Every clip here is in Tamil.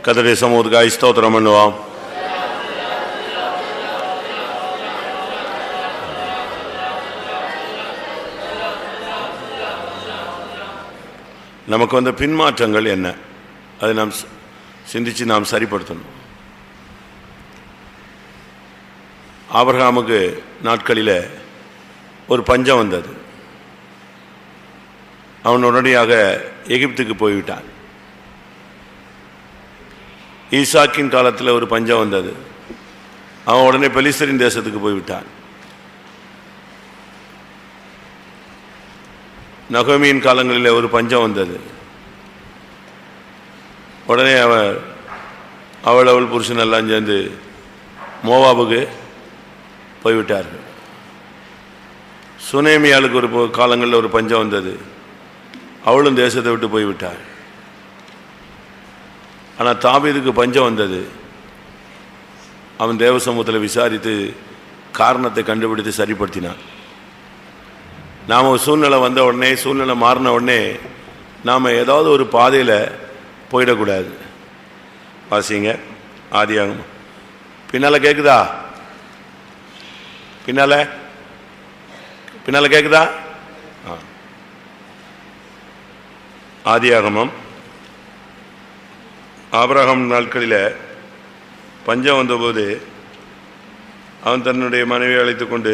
கர்த்தருடைய சமூகத்துக்காக ஸ்தோத்திரம் பண்ணுவோம். நமக்கு வந்த பின்மாற்றங்கள் என்ன, அதை நாம் சிந்திச்சு நாம் சரிப்படுத்தணும். ஆபிரகாமுக்கு நாட்களில் ஒரு பஞ்சம் வந்தது. அவன் உடனடியாக எகிப்துக்கு போய்விட்டான். ஈசாக்கின் காலத்தில் ஒரு பஞ்சம் வந்தது. அவன் உடனே பெலிஸ்தரின் தேசத்துக்கு போய்விட்டான். நகோமியின் காலங்களில் ஒரு பஞ்சம் வந்தது. உடனே அவள் புருஷன் எல்லாம் சேர்ந்து மோவாபுக்கு போய்விட்டார்கள். சுனேமியாளுக்கு ஒரு காலங்களில் ஒரு பஞ்சம் வந்தது. அவளும் தேசத்தை விட்டு போய்விட்டாள். ஆனால் தாவீதுக்கு பஞ்சம் வந்தது. அவன் தேவ சமூகத்தில் விசாரித்து காரணத்தை கண்டுபிடித்து சரிப்படுத்தினான். நாம் ஒரு சூழ்நிலை வந்த உடனே, சூழ்நிலை மாறின உடனே நாம் ஏதாவது ஒரு பாதையில் போயிடக்கூடாது. வாசிங்க ஆதியாகமம். பின்னால் கேட்குதா? பின்னால் கேட்குதா? ஆதியாகமம். ஆபிரகாம் நாட்களில் பஞ்சம் வந்தபோது அவன் தன்னுடைய மனைவியை அழைத்து கொண்டு,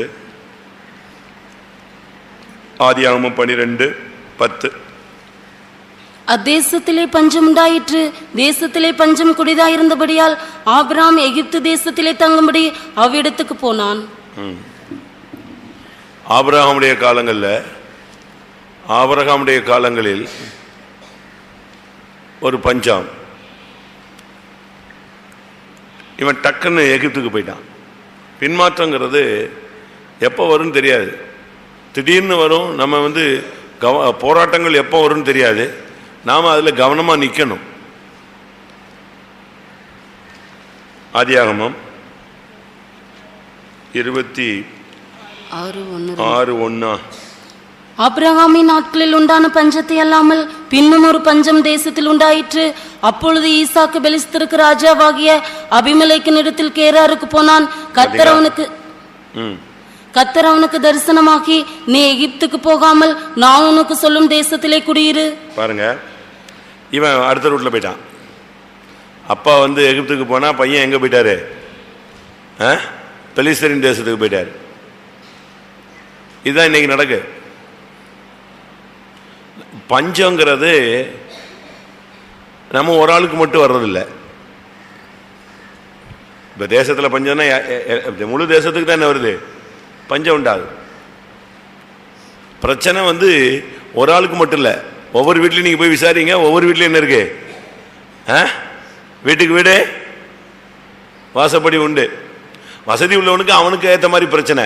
ஆதியாகமம் 12:10, அத்தேசத்திலே பஞ்சம் உண்டாயிற்று. தேசத்திலே பஞ்சம் குடிதாயிருந்தபடியால் ஆபிரகாம் எகிப்து தேசத்திலே தங்கும்படி அவ்விடத்துக்கு போனான். ஆபிரகாமுடைய காலங்களில் ஒரு பஞ்சம். இவன் டக்குன்னு எகிப்துக்கு போயிட்டான். பின்மாற்றங்கிறது எப்போ வரும்னு தெரியாது, திடீர்னு வரும். நம்ம போராட்டங்கள் எப்போ வரும்னு தெரியாது. நாம் அதில் கவனமாக நிற்கணும். ஆதியாகமம் 26:1. ஆபிரகாமின் நாட்களில் உண்டான பஞ்சத்தை அல்லாமல் பின்னும் ஒரு பஞ்சம் தேசத்தில் உண்டாயிற்று. அப்பொழுது ஈசாக்கு பெலிஸ்தருக்கு ராஜாவாகிய அபிமெலேக்கின் இடத்தில் கேராருக்கு போனான். கர்த்தர் அவனுக்கு தரிசனமாகி, நீ எகிப்துக்கு போகாமல் நான் உனக்கு சொல்லும் தேசத்திலே குடியிரு. பாருங்க, இவன் அடுத்த ரூட்ல போயிட்டான். அப்பா எகிப்துக்கு போனா, பையன் எங்க போயிட்டாரு? பெலிஸ்தரின் தேசத்துக்கு போயிட்டாரு. இதுதான் இன்னைக்கு நடக்கு. பஞ்சங்கிறது நம்ம ஒரு ஆளுக்கு மட்டும் வர்றதில்லை. இப்போ தேசத்தில் பஞ்சம்னா முழு தேசத்துக்கு தான் என்ன வருது? பஞ்சம் உண்டாது. பிரச்சனை ஒரு ஆளுக்கு மட்டும் இல்லை. ஒவ்வொரு வீட்லையும் நீங்கள் போய் விசாரிங்க, ஒவ்வொரு வீட்லையும் என்ன இருக்கு? வீட்டுக்கு வீடு வாசப்படி உண்டு. வசதி உள்ளவனுக்கு அவனுக்கு ஏற்ற மாதிரி பிரச்சனை.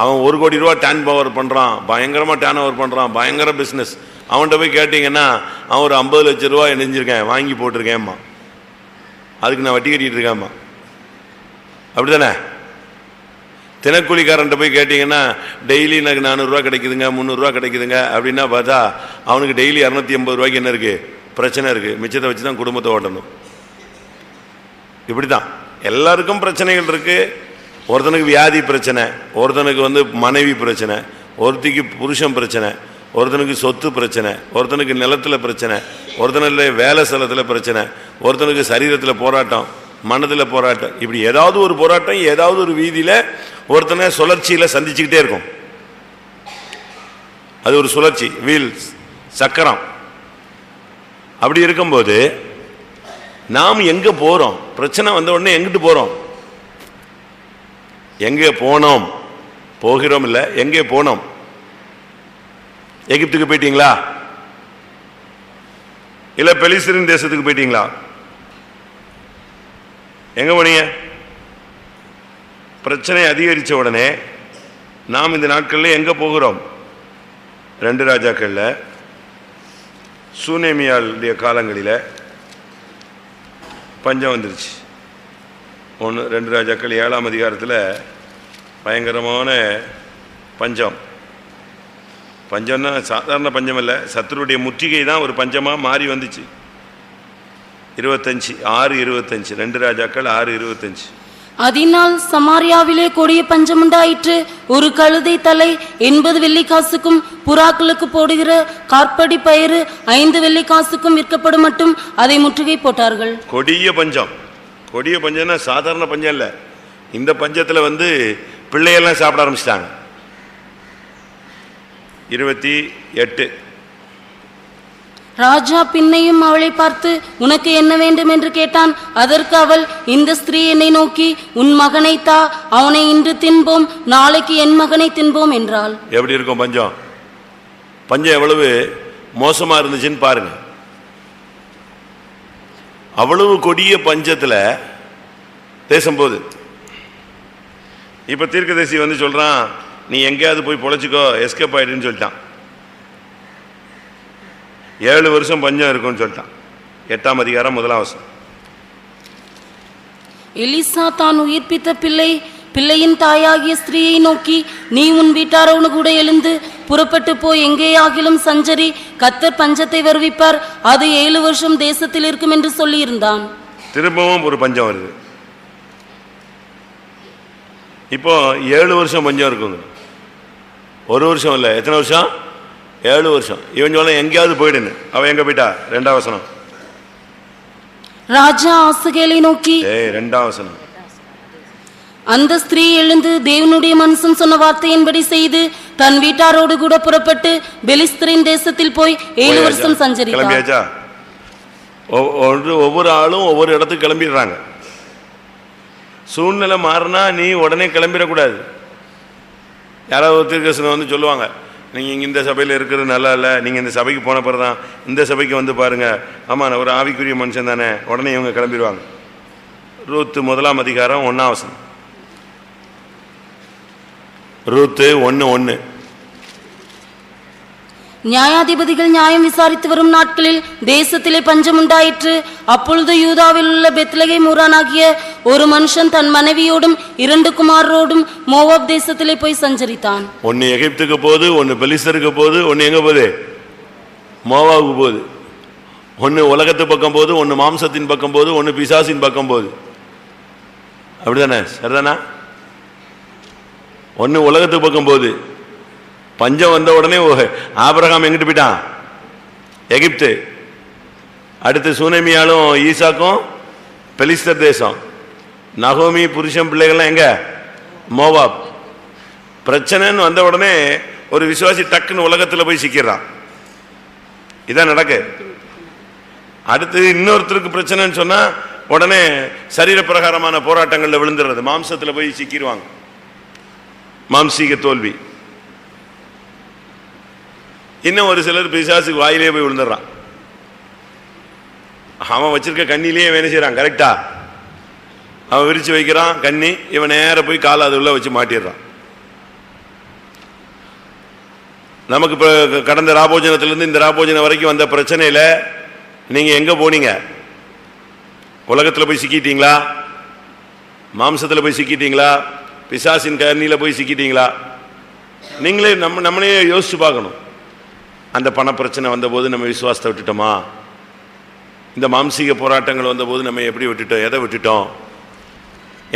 அவன் 1 கோடி ரூபா டேன் பவர் பண்ணுறான், பயங்கரமாக டேன் ஓவர் பண்ணுறான், பயங்கர பிஸ்னஸ். அவன்கிட்ட போய் கேட்டிங்கன்னா அவன் ஒரு 50 லட்சம் ரூபா இணைஞ்சிருக்கேன், வாங்கி போட்டிருக்கேன்மா, அதுக்கு நான் வட்டி கட்டிகிட்டு இருக்கேன்மா. அப்படி தானே? தினக்கூலிக்காரன்ட்ட போய் கேட்டிங்கன்னா டெய்லி எனக்கு 400 ரூபா கிடைக்குதுங்க, 300 ரூபா கிடைக்குதுங்க அப்படின்னா பார்த்தா அவனுக்கு டெய்லி 280 ரூபாய்க்கு என்ன இருக்குது? பிரச்சனை இருக்குது. மிச்சத்தை வச்சு தான் குடும்பத்தை ஓட்டணும். இப்படி தான் எல்லாருக்கும் பிரச்சனைகள் இருக்குது. ஒருத்தனுக்கு வியாதி பிரச்சனை, ஒருத்தனுக்கு மனைவி பிரச்சனை, ஒருத்திக்கு புருஷன் பிரச்சனை, ஒருத்தனுக்கு சொத்து பிரச்சனை, ஒருத்தனுக்கு நிலத்தில் பிரச்சனை, ஒருத்தனுக்கு வேலை ஸ்தலத்தில் பிரச்சனை, ஒருத்தனுக்கு சரீரத்தில் போராட்டம், மனதில் போராட்டம். இப்படி ஏதாவது ஒரு போராட்டம் ஏதாவது ஒரு வீதியில் ஒருத்தனை சுழற்சியில் சந்திச்சுக்கிட்டே இருக்கும். அது ஒரு சுழற்சி, வீல்ஸ், சக்கரம். அப்படி இருக்கும்போது நாம் எங்கே போகிறோம்? பிரச்சனை வந்த உடனே எங்கிட்டு போகிறோம்? எங்கே போனோம்? போகிறோம் இல்லை, எங்கே போனோம்? எகிப்துக்கு போயிட்டீங்களா? இல்லை பெலிஸ்தரின் தேசத்துக்கு போயிட்டீங்களா? எங்க போனீங்க? பிரச்சனை அதிகரித்த உடனே நாம் இந்த நாட்களில் எங்கே போகிறோம்? 2 ராஜாக்களில், சூனேமியாளுடைய காலங்களில் பஞ்சம் வந்துருச்சு. 2 ராஜாக்கள் 7ஆம் அதிகாரத்தில் பயங்கரமான பஞ்சம். பஞ்சம்னா சாதாரண பஞ்சம் இல்லை, சத்துருடைய முற்றுகை தான் ஒரு பஞ்சமாக மாறி வந்துச்சு. 25 6:25 2 ராஜாக்கள் 6:25. அதனால் சமாரியாவிலே கொடிய பஞ்சம் உண்டாயிற்று. ஒரு கழுதை தலை 80 வெள்ளிக்காசுக்கும் புறாக்களுக்கு போடுகிற கார்படி பயிறு 5 வெள்ளிக்காசுக்கும் விற்கப்படும் மட்டும் அதை முற்றுகை போட்டார்கள். கொடிய பஞ்சம். கொடிய பஞ்சம்னா சாதாரண பஞ்சம் இல்ல. இந்த பஞ்சத்துல பிள்ளையெல்லாம் சாப்பிட ஆரம்பிச்சிட்டாங்க. 28. ராஜா பின்னையும் அவளை பார்த்து, உனக்கு என்ன வேண்டும் என்று கேட்டான். அதற்கு அவள், இந்த ஸ்திரீ என்னை நோக்கி, உன் மகனை தா, அவனை இன்று தின்போம், நாளைக்கு என் மகனை தின்போம் என்றாள். எப்படி இருக்கும் பஞ்சம்? பஞ்சம் எவ்வளவு மோசமா இருந்துச்சுன்னு பாருங்க. அவ்வளவு கொடிய பஞ்சத்துல தேசம் போகுது. இப்ப தீர்க்கதரிசி சொல்றான், நீ எங்கேயாவது போய் பொழைச்சிக்கோ, எஸ்கேப் ஆயிடுன்னு சொல்லிட்டான். 7 வருஷம் பஞ்சம் இருக்கும்னு சொல்லிட்டான். 8ஆம் அதிகாரம் 1ஆம் வசனம். எலிசா தான் உயிர்ப்பித்த பிள்ளையின் தாயாகிய ஸ்திரீயை நோக்கி, நீ உன் வீட்டாரோடு கூட எழுந்து புறப்பட்டு போய் எங்கேயாகிலும் சஞ்சரி, கர்த்தர் பஞ்சத்தை வருவிப்பார், அது 7 வருஷம் தேசத்தில் இருக்கும் என்று சொல்லி இருந்தான். திரும்பவும் ஒரு பஞ்சம் வருது. இப்போ 7 வருஷம் பஞ்சம் இருக்குங்க. ஒரு வருஷம் இல்ல, எத்தனை வருஷம்? 7 வருஷம். இவன் சொல்ல எங்கேயாவது போயிடுன்னு. அவன் எங்க போயிட்டா? 2ஆம் வசனம். ராஜா ஆசகேலை நோக்கி, 2ஆம் வசனம். அந்த ஸ்திரீ எழுந்து தேவனுடைய மனுஷன் சொன்ன வார்த்தையின்படி செய்து தன் வீட்டாரோடு கூட புறப்பட்டு பெலிஸ்தரின் தேசத்தில் போய் 7 வருஷம் சஞ்சரித்தார். ஒவ்வொரு ஆளும் ஒவ்வொரு இடத்துக்கு கிளம்பிடுறாங்க. சூழ்நிலை மாறினா நீ உடனே கிளம்பிடக்கூடாது. யாராவது தீர்க்கதரிசி சொல்லுவாங்க, நீங்கள் இந்த சபையில் இருக்கிறது நல்லா இல்லை, நீங்கள் இந்த சபைக்கு போன பிறகு தான் இந்த சபைக்கு பாருங்க, ஆமாம் நான் ஒரு ஆவிக்குரிய மனுஷன் தானே, உடனே இவங்க கிளம்பிடுவாங்க. ரூத்து 1ஆம் அதிகாரம் 1ஆம் வசனம். ரூத்து 1:1. நியாயாதிபதிகள் நியாயம் விசாரித்து வரும் நாட்களில் தேசத்திலே பஞ்சம் உண்டாயிற்று. அப்பொழுது யூதாவில் உள்ள பெத்லகேம் ஊரானாகிய ஒரு மனுஷன் தன் மனைவியோடும் 2 குமாரோடும் மோவாப் தேசத்திலே போய் சஞ்சரித்தான். ஒன்னு எகிப்துக்கு போகுது, ஒன்னு பெலிஸ்தருக்கு போகுது, ஒன்னு எங்க போகுது? மோவாவுக்கு போகுது. ஒன்னு உலகத்து பக்கம் போகுது, ஒன்னு மாம்சத்தின் பக்கம் போகுது, ஒன்னு பிசாசின் பக்கம் போகுது. அப்படிதானே? சரிதானா? ஒன்னு உலகத்து பக்கம் போகுது. பஞ்சம் வந்த உடனே ஆபிரகாம் எங்கிட்டு போயிட்டான்? எகிப்து. அடுத்து சுனேமியாலும் ஈசாக்கும் பெலிஸ்தர் தேசம். நகோமி புருஷன் பிள்ளைகள்லாம் எங்க? மோவாப். பிரச்சனைன்னு வந்த உடனே ஒரு விசுவாசி டக்குன்னு உலகத்தில் போய் சிக்கிறான். இதான் நடக்கு. அடுத்து இன்னொருத்தருக்கு பிரச்சனைன்னு சொன்னா உடனே சரீர பிரகாரமான போராட்டங்கள்ல விழுந்துடுறது, மாம்சத்துல போய் சிக்கிடுவாங்க. மாம்சீக தோல்வி. இன்னும் ஒரு சிலர் பிசாசுக்கு வாயிலே போய் விழுந்துடுறான். அவன் வச்சிருக்க கண்ணிலேயே வேலை செய்யறான். கரெக்டா? அவன் விரிச்சு வைக்கிறான் கண்ணி, இவன் நேர போய் கால அது உள்ள வச்சு மாட்டிடுறான். நமக்கு இப்ப கடந்த ராபோஜனத்திலிருந்து இந்த ராபோஜனம் வரைக்கும் வந்த பிரச்சனையில நீங்க எங்க போனீங்க? உலகத்துல போய் சிக்கிட்டீங்களா? மாம்சத்துல போய் சிக்கிட்டீங்களா? பிசாசின் கண்ணியில போய் சிக்கிட்டீங்களா? நீங்களே நம்மளே யோசிச்சு பார்க்கணும். அந்த பண பிரச்சனை வந்தபோது நம்ம விசுவாசத்தை விட்டுட்டோமா? இந்த மாம்சீக போராட்டங்கள் வந்தபோது நம்ம எப்படி விட்டுட்டோம்? எதை விட்டுட்டோம்?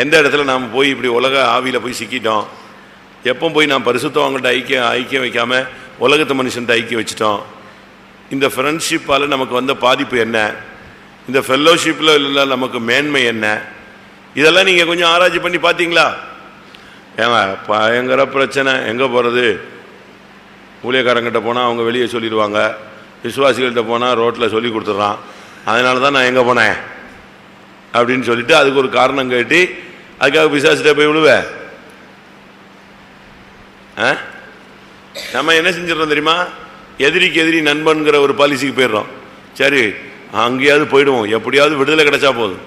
எந்த இடத்துல நாம் போய் இப்படி உலக ஆவியில் போய் சிக்கிட்டோம்? எப்போ போய் நான் பரிசுத்தவங்கள்ட்ட ஐக்கியம் வைக்காம உலகத்து மனுஷன்ட்ட ஐக்கியம் வச்சுட்டோம்? இந்த ஃப்ரெண்ட்ஷிப்பால் நமக்கு வந்த பாதிப்பு என்ன? இந்த ஃபெல்லோஷிப்பில் இல்லை நமக்கு மேன்மை என்ன? இதெல்லாம் நீங்கள் கொஞ்சம் ஆராய்ச்சி பண்ணி பார்த்தீங்களா? ஏங்க பயங்கர பிரச்சனை, எங்கே போகிறது? ஊழியக்காரங்கிட்ட போனால் அவங்க வெளியே சொல்லிடுவாங்க, விசுவாசிகள்கிட்ட போனால் ரோட்டில் சொல்லி கொடுத்துட்றான். அதனால தான் நான் எங்கே போனேன் அப்படின்னு சொல்லிட்டு அதுக்கு ஒரு காரணம் கேட்டு அதுக்காக பிசாசிட்ட போய் விடுவேன். நம்ம என்ன செஞ்சிடறோம் தெரியுமா? எதிரிக்கு எதிரி நண்பன்கிற ஒரு பாலிசிக்கு போயிடுறோம். சரி அங்கேயாவது போயிடுவோம், எப்படியாவது விடுதலை கிடைச்சா போதும்.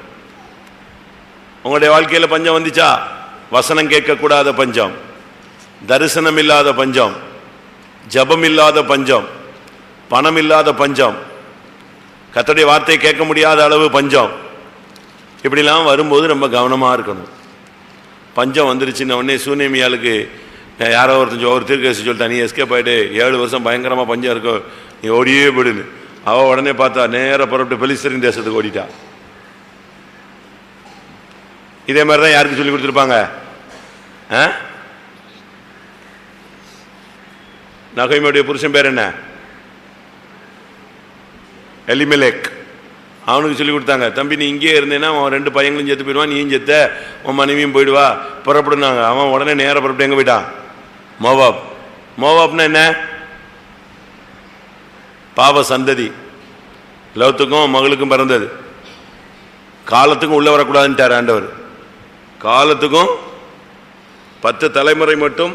உங்களுடைய வாழ்க்கையில் பஞ்சம் வந்துச்சா? வசனம் கேட்கக்கூடாத பஞ்சம், தரிசனம் இல்லாத பஞ்சம், ஜபம் இல்லாத பஞ்சம், பணம் இல்லாத பஞ்சம், கர்த்தருடைய வார்த்தையை கேட்க முடியாத அளவு பஞ்சம், இப்படிலாம் வரும்போது ரொம்ப கவனமாக இருக்கணும். பஞ்சம் வந்துருச்சுன்னு உடனே சூனேமியாளுக்கு யாரோ ஒரு தீர்க்கதரிசி சொல்லிட்டா, நீ எஸ்கேப் ஆகிட்டு 7 வருஷம் பயங்கரமாக பஞ்சம் இருக்கும், நீ ஓடியே போயிடுன்னு. அவ உடனே பார்த்தா நேர புறப்பட்டு பெலிஸ்தரின் தேசத்துக்கு ஓடிட்டா. இதே மாதிரிதான் யாருக்கு சொல்லி கொடுத்துருப்பாங்க? நகோமியுடைய புருஷன் பேர் என்ன? எலிமெலேக். அவனுக்கு சொல்லி கொடுத்தாங்க, தம்பி நீ இங்கே இருந்தேன்னா அவன் 2 பையங்களும் செத்து போயிடுவான், நீயும் செத்த, உன் மனைவியும் போயிடுவா, புறப்படுனாங்க. அவன் உடனே நேர புறப்பட்டு எங்க போயிட்டான்? மோவாப். மோவாப்னா என்ன? பாவ சந்ததி. லோத்துக்கும் மகளுக்கும் பிறந்தது. காலத்துக்கும் உள்ள வரக்கூடாதுன்ட்டார் ஆண்டவர். காலத்துக்கும் 10 தலைமுறை மட்டும்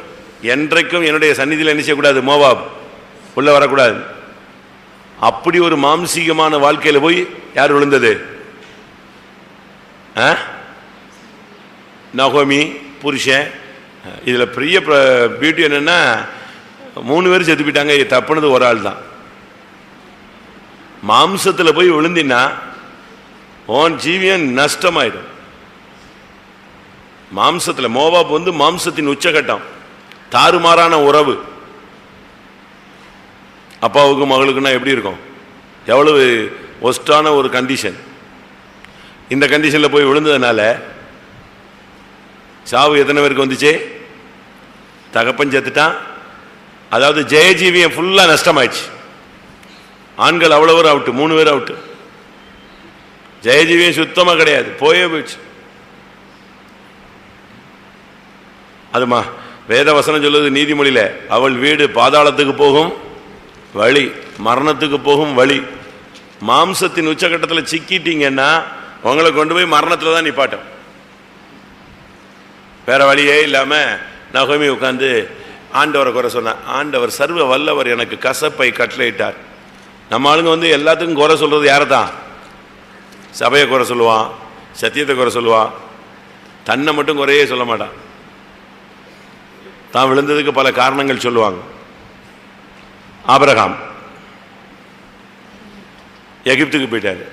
என்றைக்கும் என்னுடைய சந்நிதியில் என்ன செய்யக்கூடாது? மோவாப் உள்ள வரக்கூடாது. அப்படி ஒரு மாம்சீகமான வாழ்க்கையில போய் யார் விழுந்தது? நகோமி புருஷன். இதுல பெரிய பியூட்டி என்னன்னா 3 பேர் செத்து போயிட்டாங்க, தப்புனது ஒரு ஆள் தான். மாம்சத்துல போய் விழுந்தினா உன் ஜீவியம் நஷ்டமாயிடும். மாம்சத்துல மோவாப் வந்து மாம்சத்தின் உச்சகட்டம், தாறுமாறான உறவு. அப்பாவுக்கும் மகளுக்குன்னா எப்படி இருக்கும்? எவ்வளவு ஒஸ்டான ஒரு கண்டிஷன். இந்த கண்டிஷன்ல போய் விழுந்ததுனால சாவு எத்தனை பேருக்கு வந்துச்சு? தகப்பன் செத்துட்டான். அதாவது ஜெயஜீவியம் ஃபுல்லா நஷ்டமாயிடுச்சு. ஆண்கள் அவ்வளவு பேர் அவுட்டு, 3 பேர் அவுட்டு. ஜெயஜீவியம் சுத்தமா கிடையாது, போயே போயிடுச்சு. அதுமா வேத வசனம் சொல்லுது நீதிமொழியில, அவள் வீடு பாதாளத்துக்கு போகும் வழி, மரணத்துக்கு போகும் வழி. மாம்சத்தின் உச்சகட்டத்தில் சிக்கிட்டீங்கன்னா உங்களை கொண்டு போய் மரணத்துல தான் நிப்பாட்டும். வேற வழியே இல்லாம நகோமி உட்கார்ந்து ஆண்டவரை குறை சொன்னான். ஆண்டவர் சர்வ வல்லவர் எனக்கு கசப்பை கட்டளையிட்டார். நம்ம ஆளுங்க வந்து எல்லாத்துக்கும் குறை சொல்றது யாரை தான்? சபையை குறை சொல்லுவான், சத்தியத்தை குறை சொல்லுவான், தன்னை மட்டும் குறையே சொல்ல மாட்டான். தான் விழுந்ததுக்கு பல காரணங்கள் சொல்லுவாங்க. ஆபிரகாம் எகிப்துக்கு போயிட்டாரு.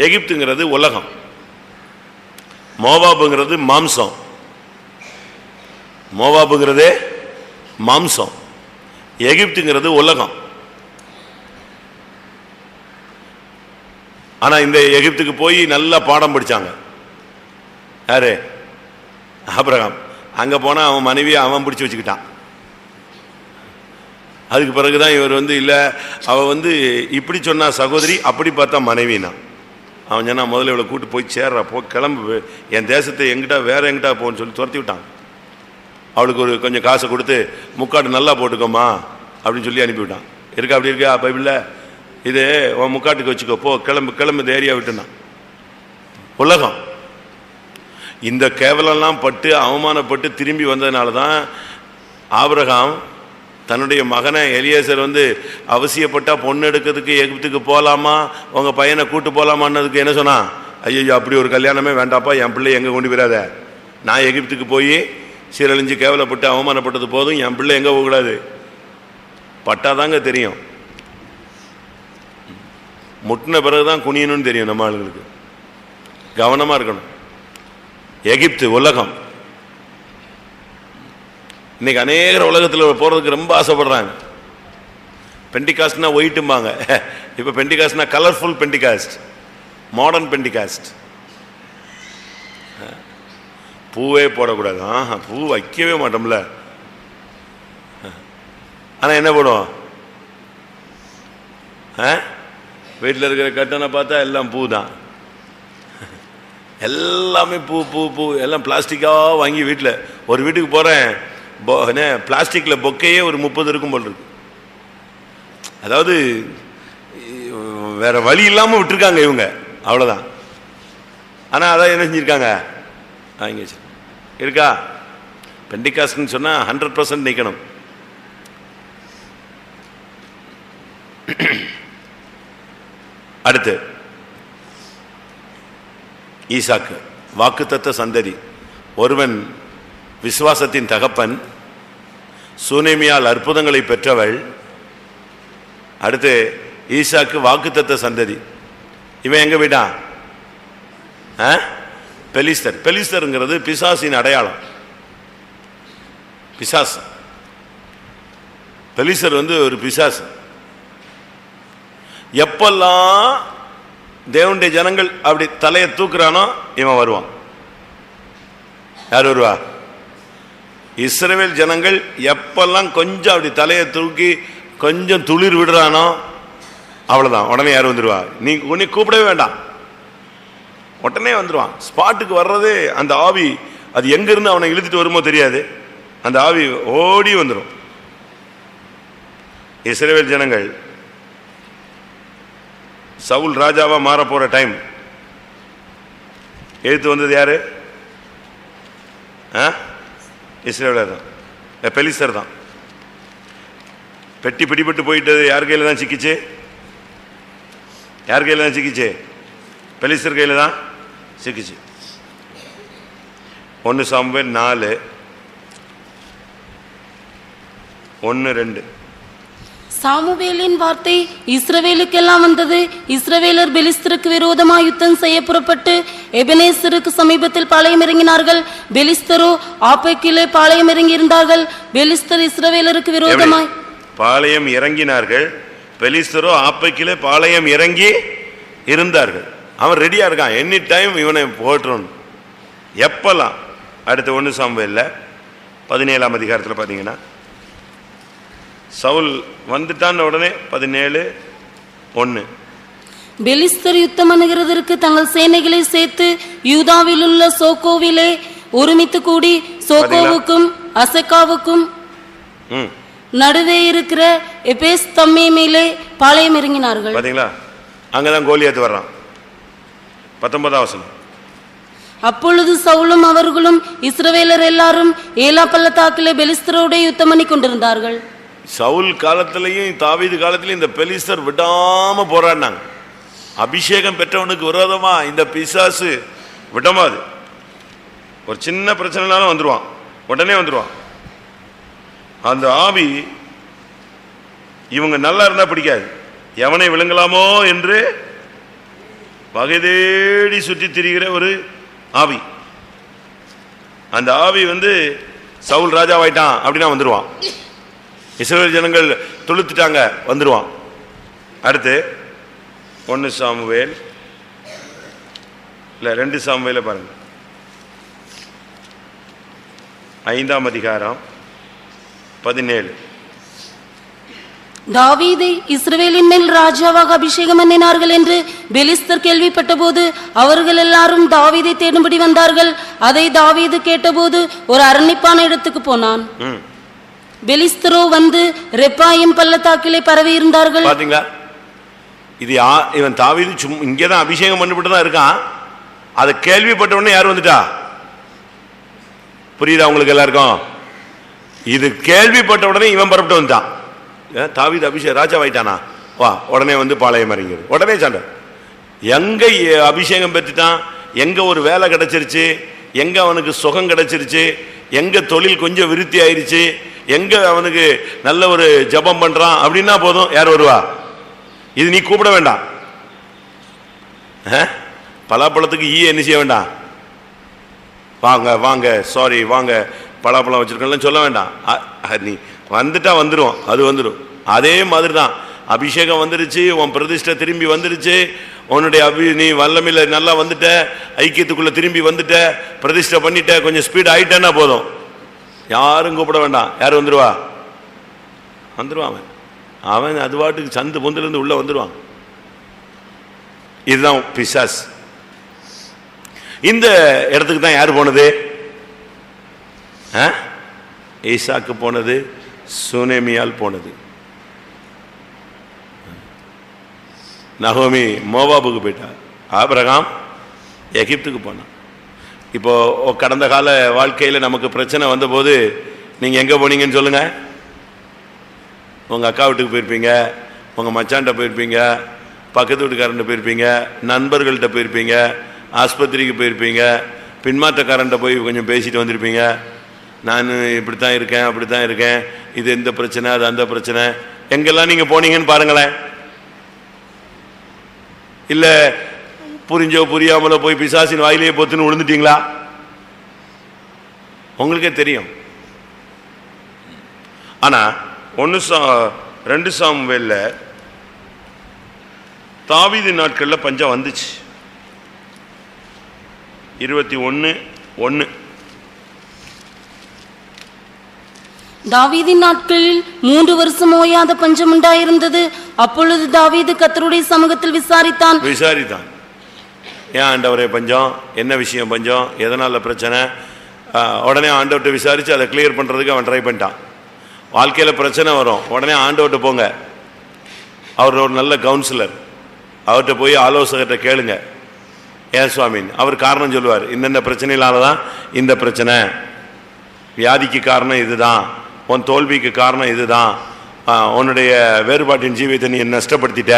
எகிப்துங்கிறது உலகம், மோவாபுங்கிறது மாம்சம். மோவாபுங்கிறது மாம்சம், எகிப்துங்கிறது உலகம். ஆனா இந்த எகிப்துக்கு போய் நல்லா பாடம் படிச்சாங்க. யாரு? ஆபிரகாம். அங்க போனா அவன் மனைவியை அவன் பிடிச்சு வச்சுக்கிட்டான். அதுக்கு பிறகுதான் இவர் வந்து இல்ல, அவ வந்து இப்படி சொன்னா சகோதரி, அப்படி பார்த்தா மனைவினா. அவன் சொன்னா முதல்ல இவளை கூட்டு போய் சேர்றா, போ கிளம்பு, என் தேசத்தை எங்கிட்டா வேற எங்கிட்டா போன்னு சொல்லி துரத்தி விட்டான். அவளுக்கு ஒரு கொஞ்சம் காசை கொடுத்து முக்காடு நல்லா போட்டுக்கோமா அப்படின்னு சொல்லி அனுப்பிவிட்டான். இருக்கா அப்படி இருக்கா பைபிள்ல? இது உன் முக்காட்டுக்கு வச்சுக்கோ, போ கிளம்பு கிளம்பு, இந்த ஏரியா விட்டுனான். உலகம் இந்த கேவலம்லாம் பட்டு அவமானப்பட்டு திரும்பி வந்ததுனால தான் ஆபிரகாம் தன்னுடைய மகனை எலியேசர் வந்து அவசியப்பட்டா பொண்ணு எடுக்கிறதுக்கு எகிப்துக்கு போகலாமா, உங்கள் பையனை கூட்டு போகலாமான்னதுக்கு என்ன சொன்னான்? ஐயோ அப்படி ஒரு கல்யாணமே வேண்டாப்பா, என் பிள்ளை எங்கே கொண்டு போயிடாத, நான் எகிப்துக்கு போய் சீரழிஞ்சு கேவலப்பட்டு அவமானப்பட்டது போதும், என் பிள்ளை எங்கே போகக்கூடாது. பட்டாதாங்க தெரியும், முட்டின பிறகுதான் குனியணும்னு தெரியும். நம்ம ஆளுங்களுக்கு கவனமாக இருக்கணும். எகிப்து உலகம். இன்னைக்கு அநேகர் உலகத்தில் போறதுக்கு ரொம்ப ஆசைப்படுறாங்க. பெண்டிகாஸ்ட்னா ஒயிட்டும்பாங்க, இப்போ பெண்டிகாஸ்ட்னா கலர்ஃபுல் பெண்டிகாஸ்ட், மாடர்ன் பெண்டிகாஸ்ட். பூவே போடக்கூடாது. பூ வைக்கவே மாட்டோம்ல. ஆனால் என்ன போடுவோம்? வீட்டில் இருக்கிற கட்டணை பார்த்தா எல்லாம் பூ தான், எல்லாமே பூ பூ பூ, எல்லாம் பிளாஸ்டிக்காக வாங்கி வீட்டில். ஒரு வீட்டுக்கு போகிறேன், பிளாஸ்டிக்கில் பொக்கையே ஒரு 30 இருக்கும் போல் இருக்கு. அதாவது வேற வழி இல்லாமல் விட்டுருக்காங்க இவங்க, அவ்வளோதான். ஆனால் அதான் என்ன செஞ்சுருக்காங்க, வாங்கி வச்சு இருக்கா. பெண்டிகாஸ்ட்னு சொன்னால் 100% நிற்கணும். அடுத்து ஈசாக்கு, வாக்குத்தத்த சந்ததி. ஒருவன் விசுவாசத்தின் தகப்பன், சூனேமியால் அற்புதங்களை பெற்றவள். அடுத்து ஈசாக்கு வாக்குத்தத்த சந்ததி. இவன் எங்க போயிட்டான்? பெலிஸ்தர். பெலிஸ்தருங்கிறது பிசாசின் அடையாளம். பிசாசு, பெலிஸ்தர் வந்து ஒரு பிசாசு. எப்பெல்லாம் தேவனுடைய ஜனங்கள் அப்படி தலையை தூக்குறானோ இவன் வருவான். யார் வருவா? இஸ்ரவேல் ஜனங்கள் எப்பெல்லாம் கொஞ்சம் அப்படி தலையை தூக்கி கொஞ்சம் துளிர் விடுறானோ அவ்வளவுதான், உடனே யார் வந்துடுவா? நீ உன்னை கூப்பிடவே வேண்டாம், உடனே வந்துடுவான். ஸ்பாட்டுக்கு வர்றதே அந்த ஆவி, அது எங்கிருந்து அவனை இழுத்துட்டு வருமோ தெரியாது, அந்த ஆவி ஓடி வந்துடும். இஸ்ரவேல் ஜனங்கள் சவுல் ராஜாவா மாற போற டைம் எழுத்து வந்தது யாரு? இஸ்ரவேலர் தான், பெலிஸ்தர் தான். பெட்டி பிடிபட்டு போயிட்டது யார் கையில் தான் சிக்கிச்சு? யார் கையில் தான் சிக்கிச்சு? பெலிஸ்தர் கையில் தான் சிக்கிச்சு. 1 சாமுவேல் 4:1-2. சாமுவேலின் வார்த்தை இஸ்ரவேலுக்கெல்லாம் வந்தது. இஸ்ரவேலர் பெலிஸ்தருக்கு விரோதமாக யுத்தம் செய்ய புறப்பட்டு எபெனேசருக்கு சமீபத்தில் பாளையம் இறங்கினார்கள். பெலிஸ்தரோ ஆப்பெக்கிலே பாளையம் இறங்கி இருந்தார்கள். பெலிஸ்தர் இஸ்ரவேலருக்கு விரோதமாய் பாளையம் இறங்கினார்கள். பெலிஸ்தரோ ஆப்பெக்கிலே பாளையம் இறங்கி இருந்தார்கள். அவன் ரெடியா இருக்கான், எனி டைம் இவனை போட்டுரும் எப்பெல்லாம். அடுத்து 1 சாமுவேல்ல 17ஆம் அதிகாரத்தில் பார்த்தீங்கன்னா சவுல் வந்துட்டான் உடனே 17:1. பெலிஸ்தர் யுத்தம் அணுகிறதற்கு தங்கள் சேனைகளை சேர்த்து யூதாவில் உள்ள சோக்கோவிலே ஒருமித்து கூடி சோக்கோவுக்கும் அசெக்காவுக்கும் நடுவே இருக்கிற எபேஸ் தம்மீமிலே பாளையம் இறங்கினார்கள். பாத்தீங்களா? அங்கதான் கோலியாத் வர்றான். 19ஆம் வசனம். அப்பொழுது சவுலும் அவர்களும் இஸ்ரவேலர் எல்லாரும் ஏலா பள்ளத்தாக்கிலே பெலிஸ்தரோட யுத்தம் பண்ணி கொண்டிருந்தார்கள். சவுல் காலத்திலையும் தாவீது காலத்திலையும் இந்த பெலிஸ்தர் விடாம போராடினாங்க. அபிஷேகம் பெற்றவனுக்கு விரோதமா இந்த பிசாசு விடமாது. ஒரு சின்ன பிரச்சனைனாலும் வந்துருவான், உடனே வந்துருவான். அந்த ஆவி இவங்க நல்லா இருந்தா பிடிக்காது, எவனை விழுங்கலாமோ என்று வகை தேடி சுற்றி திரிகிற ஒரு ஆவி. அந்த ஆவி சவுல் ராஜாவாயிட்டான் அப்படின்னா வந்துருவான். இஸ்ரவேல் ஜனங்கள் துளுத்துட்டாங்க, வந்துருவான். அடுத்து 1 சாமுவேல் இல்ல 2 சாமுவேல பாருங்க, 5ஆம் அதிகாரம் 17. தாவீதை இஸ்ரவேலின் மேல் ராஜாவாக அபிஷேகம் பண்ணினார்கள் என்று பெலிஸ்தர் கேள்விப்பட்ட போது அவர்கள் எல்லாரும் தாவீதை தேடும்படி வந்தார்கள். அதை தாவீது கேட்டபோது ஒரு அரண்மனைப்பான இடத்துக்கு போனான். பெலிஸ்தரோ வந்து ரெப்பாயிம் பள்ளத்தாக்கிலே பரவி இருந்தார்கள். பாத்தீங்களா? இது இவன் தாவீது இங்கேதான் அபிஷேகம் பண்ணப்பட்டு தான் இருக்கான். அதை கேள்விப்பட்ட உடனே யார் வந்துட்டா? புரியுதா உங்களுக்கு எல்லாருக்கும்? இது கேள்விப்பட்ட உடனே இவன் பரப்பிட்டு வந்துட்டான். தாவீது அபிஷேகம் ராஜாவாயிட்டானா, வா உடனே பாளையம் இறங்கிடு, உடனே சண்டை. எங்க அபிஷேகம் பெற்றுட்டான், எங்க ஒரு வேலை கிடைச்சிருச்சு, எங்க அவனுக்கு சுகம் கிடைச்சிருச்சு, எங்க தொழில் கொஞ்சம் விருத்தி ஆயிருச்சு, எங்க அவனுக்கு நல்ல ஒரு ஜபம் பண்றான் அப்படின்னா போதும், யார் வருவா? இது நீ கூப்பிட வேண்டாம். பலாப்பழத்துக்கு என்ன செய்ய வேண்டாம், வாங்க வாங்க சாரி வாங்க பலாப்பழம் வச்சிருக்கேன் சொல்ல வேண்டாம். நீ வந்துட்டா வந்துடும், அது வந்துடும். அதே மாதிரி தான் அபிஷேகம் வந்துருச்சு, உன் பிரதிஷ்டை திரும்பி வந்துருச்சு, உன்னுடைய நீ வல்லமையில நல்லா வந்துட்ட, ஐக்கியத்துக்குள்ள திரும்பி வந்துட்ட, பிரதிஷ்டை பண்ணிட்ட, கொஞ்சம் ஸ்பீட் ஆயிட்டேன்னா போதும், யாரும் கூப்பிட வேண்டாம். யார் வந்துருவா? வந்துருவான் அவன். அவன் அது பாட்டுக்கு சந்து பொந்திலிருந்து உள்ள வந்துடுவான். இதுதான் பிசாஸ். இந்த இடத்துக்கு தான் யார் போனது? ஈசாக்கு போனது, சுனேமியால் போனது. நகோமி மோவாபுக்கு போயிட்டா, ஆபிரகாம் எகிப்துக்கு போனான். இப்போ கடந்த கால வாழ்க்கையில் நமக்கு பிரச்சனை வந்தபோது நீங்க எங்க போனீங்கன்னு சொல்லுங்க. உங்க அக்கா வீட்டுக்கு போயிருப்பீங்க, உங்க மச்சான்கிட்ட போயிருப்பீங்க, பக்கத்து வீட்டுக்காரன்ட்ட போயிருப்பீங்க, நண்பர்கள்ட்ட போயிருப்பீங்க, ஆஸ்பத்திரிக்கு போயிருப்பீங்க, பின்மாற்றக்காரன்ட்ட போய் கொஞ்சம் பேசிட்டு வந்திருப்பீங்க. நான் இப்படித்தான் இருக்கேன், அப்படித்தான் இருக்கேன், இது எந்த பிரச்சனை, அது அந்த பிரச்சனை. எங்கெல்லாம் நீங்க போனீங்கன்னு பாருங்களேன். இல்ல புரிஞ்சோ புரியாமலோ போய் பிசாசின் வாயிலேயே பொத்துன்னு விழுந்துட்டீங்களா? உங்களுக்கே தெரியும். ஆனா 2 சாமுவேல்ல தாவீது நாட்கள்ல பஞ்சம் வந்துச்சு. 21:1. தாவீதின் நாட்களில் 3 வருஷம் ஓயாத பஞ்சம் உண்டாயிருந்தது. அப்பொழுது தாவீது கர்த்தருடைய சமூகத்தில் விசாரித்தான். ஏன் ஆண்டவரே பஞ்சம், என்ன விஷயம் பஞ்சம், எதனால பிரச்சனை? உடனே ஆண்டவர்கிட்ட விசாரிச்சு அதை கிளியர் பண்றதுக்கு அவன் ட்ரை பண்ணிட்டான். வாழ்க்கையில பிரச்சனை வரும், உடனே ஆண்டவர்கிட்ட போங்க. அவர் ஒரு நல்ல கவுன்சிலர், அவர்கிட்ட போய் ஆலோசகர்கிட்ட கேளுங்க. ஏன் சுவாமின் அவர் காரணம் சொல்லுவார். இன்னென்ன பிரச்சனையினாலதான் இந்த பிரச்சனை, வியாதிக்கு காரணம் இதுதான், உன் தோல்விக்கு காரணம் இதுதான், உன்னுடைய வேறுபாட்டின் ஜீவியத்தை நீ நஷ்டப்படுத்திட்ட,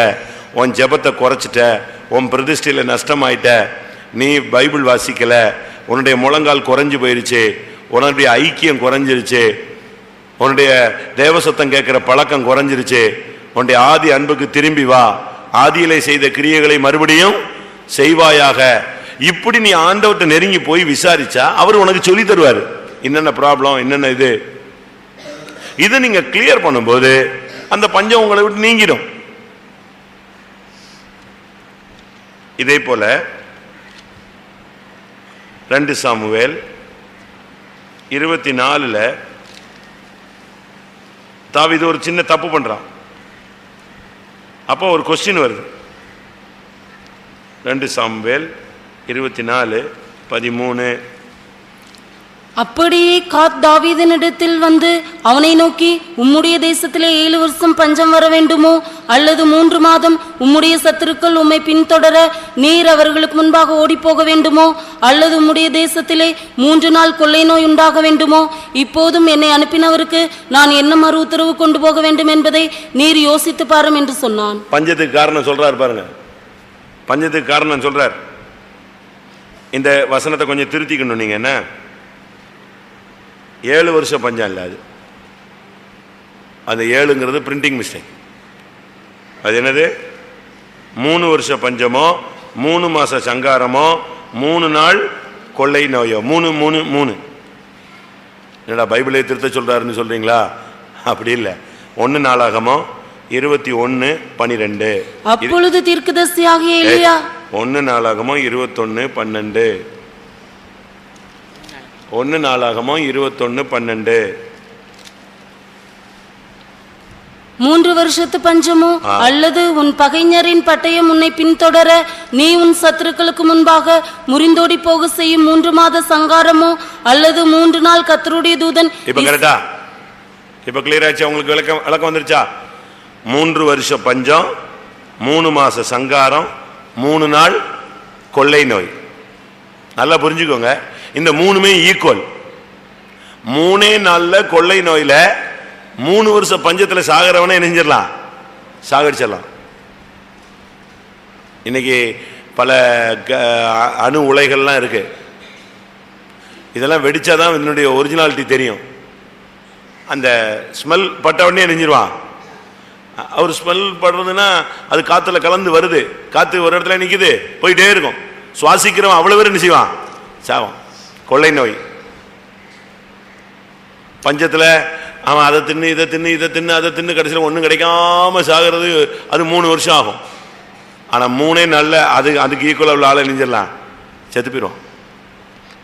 உன் ஜெபத்தை குறைச்சிட்ட, உன் பிரதிஷ்டையில நஷ்டமாயிட்ட, நீ பைபிள் வாசிக்கல, உன்னுடைய முழங்கால் குறைஞ்சு போயிருச்சு, உன்னுடைய ஐக்கியம் குறைஞ்சிருச்சு, உன்னுடைய தேவசத்தம் கேட்கிற பழக்கம் குறைஞ்சிருச்சு, உன்னுடைய ஆதி அன்புக்கு திரும்பி வா, ஆதியிலே செய்த கிரியைகளை மறுபடியும் செய்வாயாக. இப்படி நீ ஆண்டவர்கிட்ட நெருங்கி போய் விசாரிச்சா அவர் உனக்கு சொல்லி தருவார் என்னென்ன ப்ராப்ளம், என்னென்ன இதை நீங்க கிளியர் பண்ணும்போது அந்த பஞ்சம் உங்களை விட்டு நீங்கிடும். இதே போல 2 சாமுவேல் 24 தாவீது ஒரு சின்ன தப்பு பண்றான். அப்போ ஒரு கொஸ்டின் வருது. 2 சாமுவேல் 24:13. அப்படியே காத் தாவீதினிடத்தில் வந்து அவனை நோக்கி, உம்முடைய தேசத்திலே 7 வருஷம் பஞ்சம் வர வேண்டுமோ, அல்லது 3 மாதம் உம்முடைய சத்துருக்கள் உம்மை பின்தொடர நீர் அவர்களுக்கு முன்பாக ஓடிப்போக வேண்டுமோ, அல்லது உம்முடைய தேசத்திலே 3 நாள் கொள்ளை நோய் உண்டாக வேண்டுமோ? இப்போதும் என்னை அனுப்பினவருக்கு நான் என்ன மறு உத்தரவு கொண்டு போக வேண்டும் என்பதை நீர் யோசித்து பாரும் என்று சொன்னான். பஞ்சத்துக்கு காரணம் சொல்றார் பாருங்க, பஞ்சத்துக்கு காரணம் சொல்றார். இந்த வசனத்தை கொஞ்சம் திருத்திக்கணும். நீங்க என்ன 7 வருஷம் பஞ்சம் இல்லை, அது 7ங்கிறது பிரிண்டிங் மிஸ்டேக். அது என்னது? 3 வருஷ பஞ்சமோ, 3 மாச சங்காரமோ, 3 நாள் கொள்ளை நோயோ, 3. என்னடா பைபிளை திருத்த சொல்றாருன்னு சொல்றீங்களா? அப்படி இல்லை. 1 நாளாகமோ 21:12. அப்பொழுது தீர்க்கதரிசியாகிய எலியா 1 நாளாகமோ 21:12. 1 நாளாகமோ 21:12. 3 வருஷத்து பஞ்சமோ, அல்லது உன் பகைஞரின் பட்டயம் உன்னை பின்தொடர நீ உன் சத்துருக்களுக்கு முன்பாக முறிந்தோடி போக செய்யும் 3 மாத சங்காரமோ, அல்லது 3 நாள் கர்த்தருடைய தூதன். இப்ப கரெக்டா? இப்ப கிளியர் ஆச்சு? உங்களுக்கு விளக்கம் வந்துருச்சா? 3 வருஷ பஞ்சம், 3 மாச சங்காரம், 3 நாள் கொள்ளை நோய். நல்லா புரிஞ்சுக்கோங்க, இந்த 3மே ஈக்குவல். 3 நாள்ல கொள்ளை நோயில 3 வருஷ பஞ்சத்துல சாகிறவனே நெஞ்சிடலாம், சாகடிச்சிடலாம். இன்னைக்கு பல அணு உலைகள்லாம் இருக்கு. இதெல்லாம் வெடிச்சாதான் இதனுடைய ஒரிஜினாலிட்டி தெரியும். அந்த ஸ்மெல் பட்ட உடனே நெஞ்சிருவான். அவர் ஸ்மெல் படுறதுன்னா அது காத்துல கலந்து வருது, காத்து ஒரு இடத்துல நிக்குது, போயிட்டே இருக்கும். சுவாசிக்கிறவன் அவ்வளவு பேர் என்ன செய்வான்? சாவான். கொள்ளை நோய். பஞ்சத்துல அவன் அதை தின்னு இதை தின்னு இதை தின்னு அதை தின்னு கடைசியில் ஒன்றும் கிடைக்காம சாகிறது, அது 3 வருஷம் ஆகும். ஆனா 3 நாள்ல அதுக்கு ஈக்குவலாக உள்ள ஆளை நெஞ்சிடலாம், செத்து போயிடும்.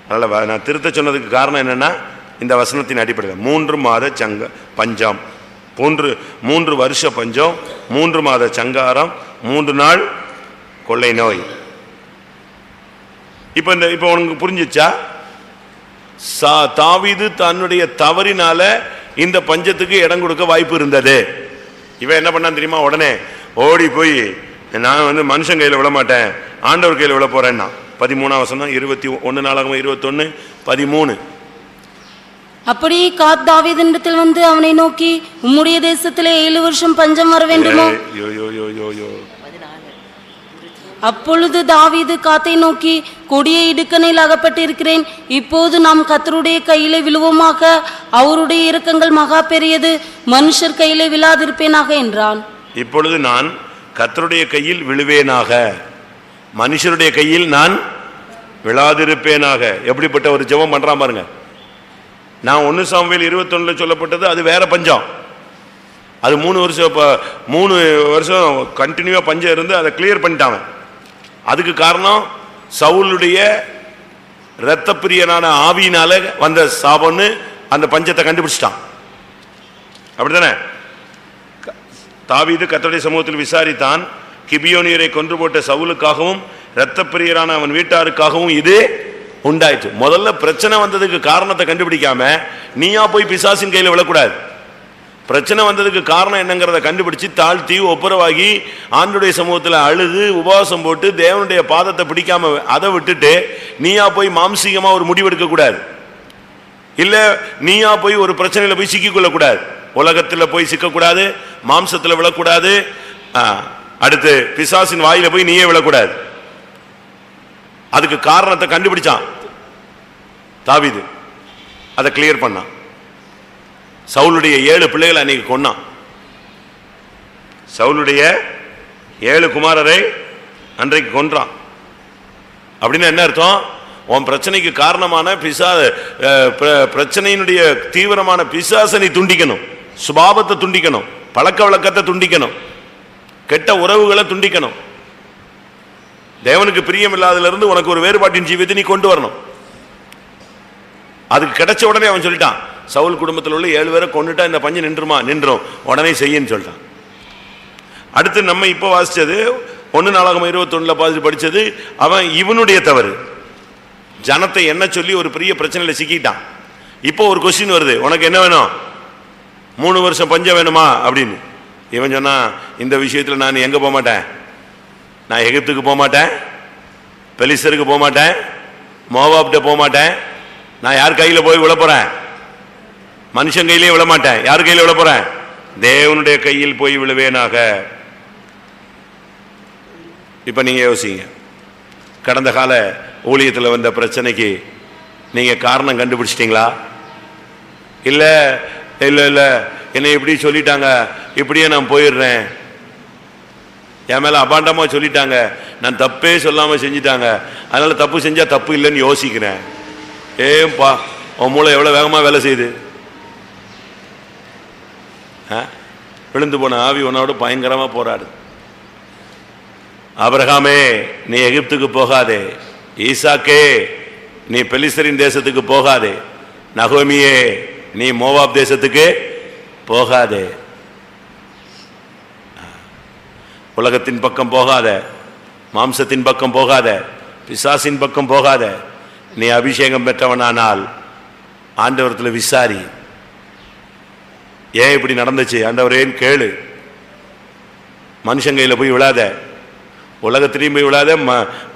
அதனால நான் திருத்த சொன்னதுக்கு காரணம் என்னன்னா, இந்த வசனத்தின் அடிப்படையில் 3 மாத பஞ்சம், 3 வருஷ பஞ்சம், 3 மாத சங்காரம், 3 நாள் கொள்ளை நோய். இப்ப உனக்கு புரிஞ்சிச்சா? தாவீது தன்னுடைய தவறினால இந்த பஞ்சத்துக்கு இடம் கொடுக்க வாய்ப்பு இருந்தது. இவன் என்ன பண்ணான் தெரியுமா? உடனே ஓடி போய் நான் மனுஷன் கையில விழ மாட்டேன், ஆண்டவர் கையில விழ போறேன்னா 13ஆம் வசனம் 21 நாளாகமோ 21:13. அப்படியே காத் தாவீதினிடத்தில் வந்து அவனை நோக்கி, உம்முடைய தேசத்திலே 7 வருஷம் பஞ்சம் வர வேண்டுமோ? அப்பொழுது தாவீது காத்தை நோக்கி, கொடிய இடுக்கணில் அகப்பட்டிருக்கிறேன், இப்போது நாம் கர்த்தருடைய கையிலே விழுவோமாக, அவருடைய இரக்கங்கள் மகா பெரியது, மனுஷர் கையிலே விழாதிருப்பேனாக என்றான். இப்பொழுது நான் கர்த்தருடைய கையில் விழுவேனாக, மனுஷருடைய கையில் நான் விழாதிருப்பேனாக. எப்படிப்பட்ட ஒரு ஜெபம் பண்றான் பாருங்க. நான் 1 சாமுவேல் 21 சொல்லப்பட்டது அது வேற பஞ்சம். அது 3 வருஷம் கண்டினியூவா பஞ்சம் இருந்து அதை கிளியர் பண்ணிட்டாங்க. அதுக்கு காரணம் சவுலுடைய இரத்த பிரியனான ஆவியினால வந்த சாபம்னு அந்த பஞ்சத்தை கண்டுபிடிச்சிட்டான். அப்படித்தானே? தாவீது கர்த்தருடைய சமூகத்தில் விசாரித்தான். கிபியோனியரை கொன்று போட்ட சவுலுக்காகவும் இரத்த பிரியரான அவன் வீட்டாருக்காகவும் இது உண்டாயிற்று. முதல்ல பிரச்சனை வந்ததுக்கு காரணத்தை கண்டுபிடிக்காம நீயா போய் பிசாசின் கையில் விழக்கூடாது. பிரச்சனை வந்ததுக்கு காரணம் என்னங்கிறத கண்டுபிடிச்சு தாழ்த்தி ஒப்புரவாகி ஆண்டவருடைய சமூகத்தில் அழுது உபவாசம் போட்டு தேவனுடைய பாதத்தை பிடிக்காம அதை விட்டுட்டு நீயா போய் மாம்சீகமா ஒரு முடிவெடுக்க கூடாது. இல்ல நீயா போய் ஒரு பிரச்சனையில போய் சிக்கிக்கொள்ளக்கூடாது. உலகத்தில் போய் சிக்கக்கூடாது, மாம்சத்தில் விழக்கூடாது, அடுத்து பிசாசின் வாயில போய் நீயே விழக்கூடாது. அதுக்கு காரணத்தை கண்டுபிடிச்சான் தாவீது, அதை கிளியர் பண்ணான். சவுலுடைய 7 பிள்ளைகளை அன்னைக்கு கொன்னான். சவுலுடைய 7 குமாரரை அன்றைக்கு கொன்றான். அப்படின்னு என்ன அர்த்தம்? உன் பிரச்சனைக்கு காரணமான பிரச்சனையினுடைய தீவிரமான பிசாசனை துண்டிக்கணும், சுபாவத்தை துண்டிக்கணும், பழக்க வழக்கத்தை துண்டிக்கணும், கெட்ட உறவுகளை துண்டிக்கணும். தேவனுக்கு பிரியம் இல்லாததிலிருந்து உனக்கு ஒரு வேறுபாட்டின் ஜீவியத்தை நீ கொண்டு வரணும். அதுக்கு கிடைச்ச உடனே அவன் சொல்லிட்டான், சவுல் குடும்பத்தில் உள்ள 7 பேரை கொண்டுட்டா இந்த பஞ்சம் நின்றுமா? நின்றும், உடனே செய்யன்னு சொல்லிட்டான். அடுத்து நம்ம இப்ப வாசிச்சது 1 நாளாகமம் 21 படிச்சது, அவன் இவனுடைய தவறு. ஜனத்தை என்ன சொல்லி ஒரு பெரிய பிரச்சனையில சிக்கிட்டான். இப்போ ஒரு கொஸ்டின் வருது, உனக்கு என்ன வேணும்? 3 வருஷம் பஞ்சம் வேணுமா அப்படின்னு. இவன் சொன்னா, இந்த விஷயத்துல நான் எங்க போக மாட்டேன், நான் எகிப்துக்கு போக மாட்டேன், பெலிஸ்தருக்கு போக மாட்டேன், மோவாப்ட போக மாட்டேன், நான் யார் கையில போய் விழ போறேன்? மனுஷன் கையிலே விழ மாட்டேன். யார் கையில விழ போறேன்? தேவனுடைய கையில் போய் விழுவேனாக. இப்ப நீங்க யோசிங்க, கடந்த கால ஊழியத்தில் வந்த பிரச்சனைக்கு நீங்க காரணம் கண்டுபிடிச்சிட்டீங்களா? இல்ல இல்ல இல்ல என்னை இப்படி சொல்லிட்டாங்க, இப்படியே நான் போயிடுறேன், என் மேல அபாண்டமா சொல்லிட்டாங்க, நான் தப்பே சொல்லாம செஞ்சிட்டாங்க, அதனால தப்பு செஞ்சா தப்பு இல்லைன்னு யோசிக்கிறேன். ஏன்பா உன் மூளை எவ்வளவு வேகமா வேலை செய்யுது? விழுந்து போன ஆவி உன்னோட பயங்கரமா போராடு. ஆபிரகாமே நீ எகிப்துக்கு போகாதே, ஈசாக்கே நீ பெலிஸ்தரின் தேசத்துக்கு போகாதே, நகோமியே நீ மோவாப் தேசத்துக்கு போகாதே, உலகத்தின் பக்கம் போகாத, மாம்சத்தின் பக்கம் போகாத, பிசாசின் பக்கம் போகாத. நீ அபிஷேகம் பெற்றவனானால் ஆண்டவரத்தில் விசாரி, ஏன் இப்படி நடந்துச்சு ஆண்டவரேன்னு கேளு. மனுஷன் கையில போய் விழாத, உலகத்திலையும் போய் விழாத,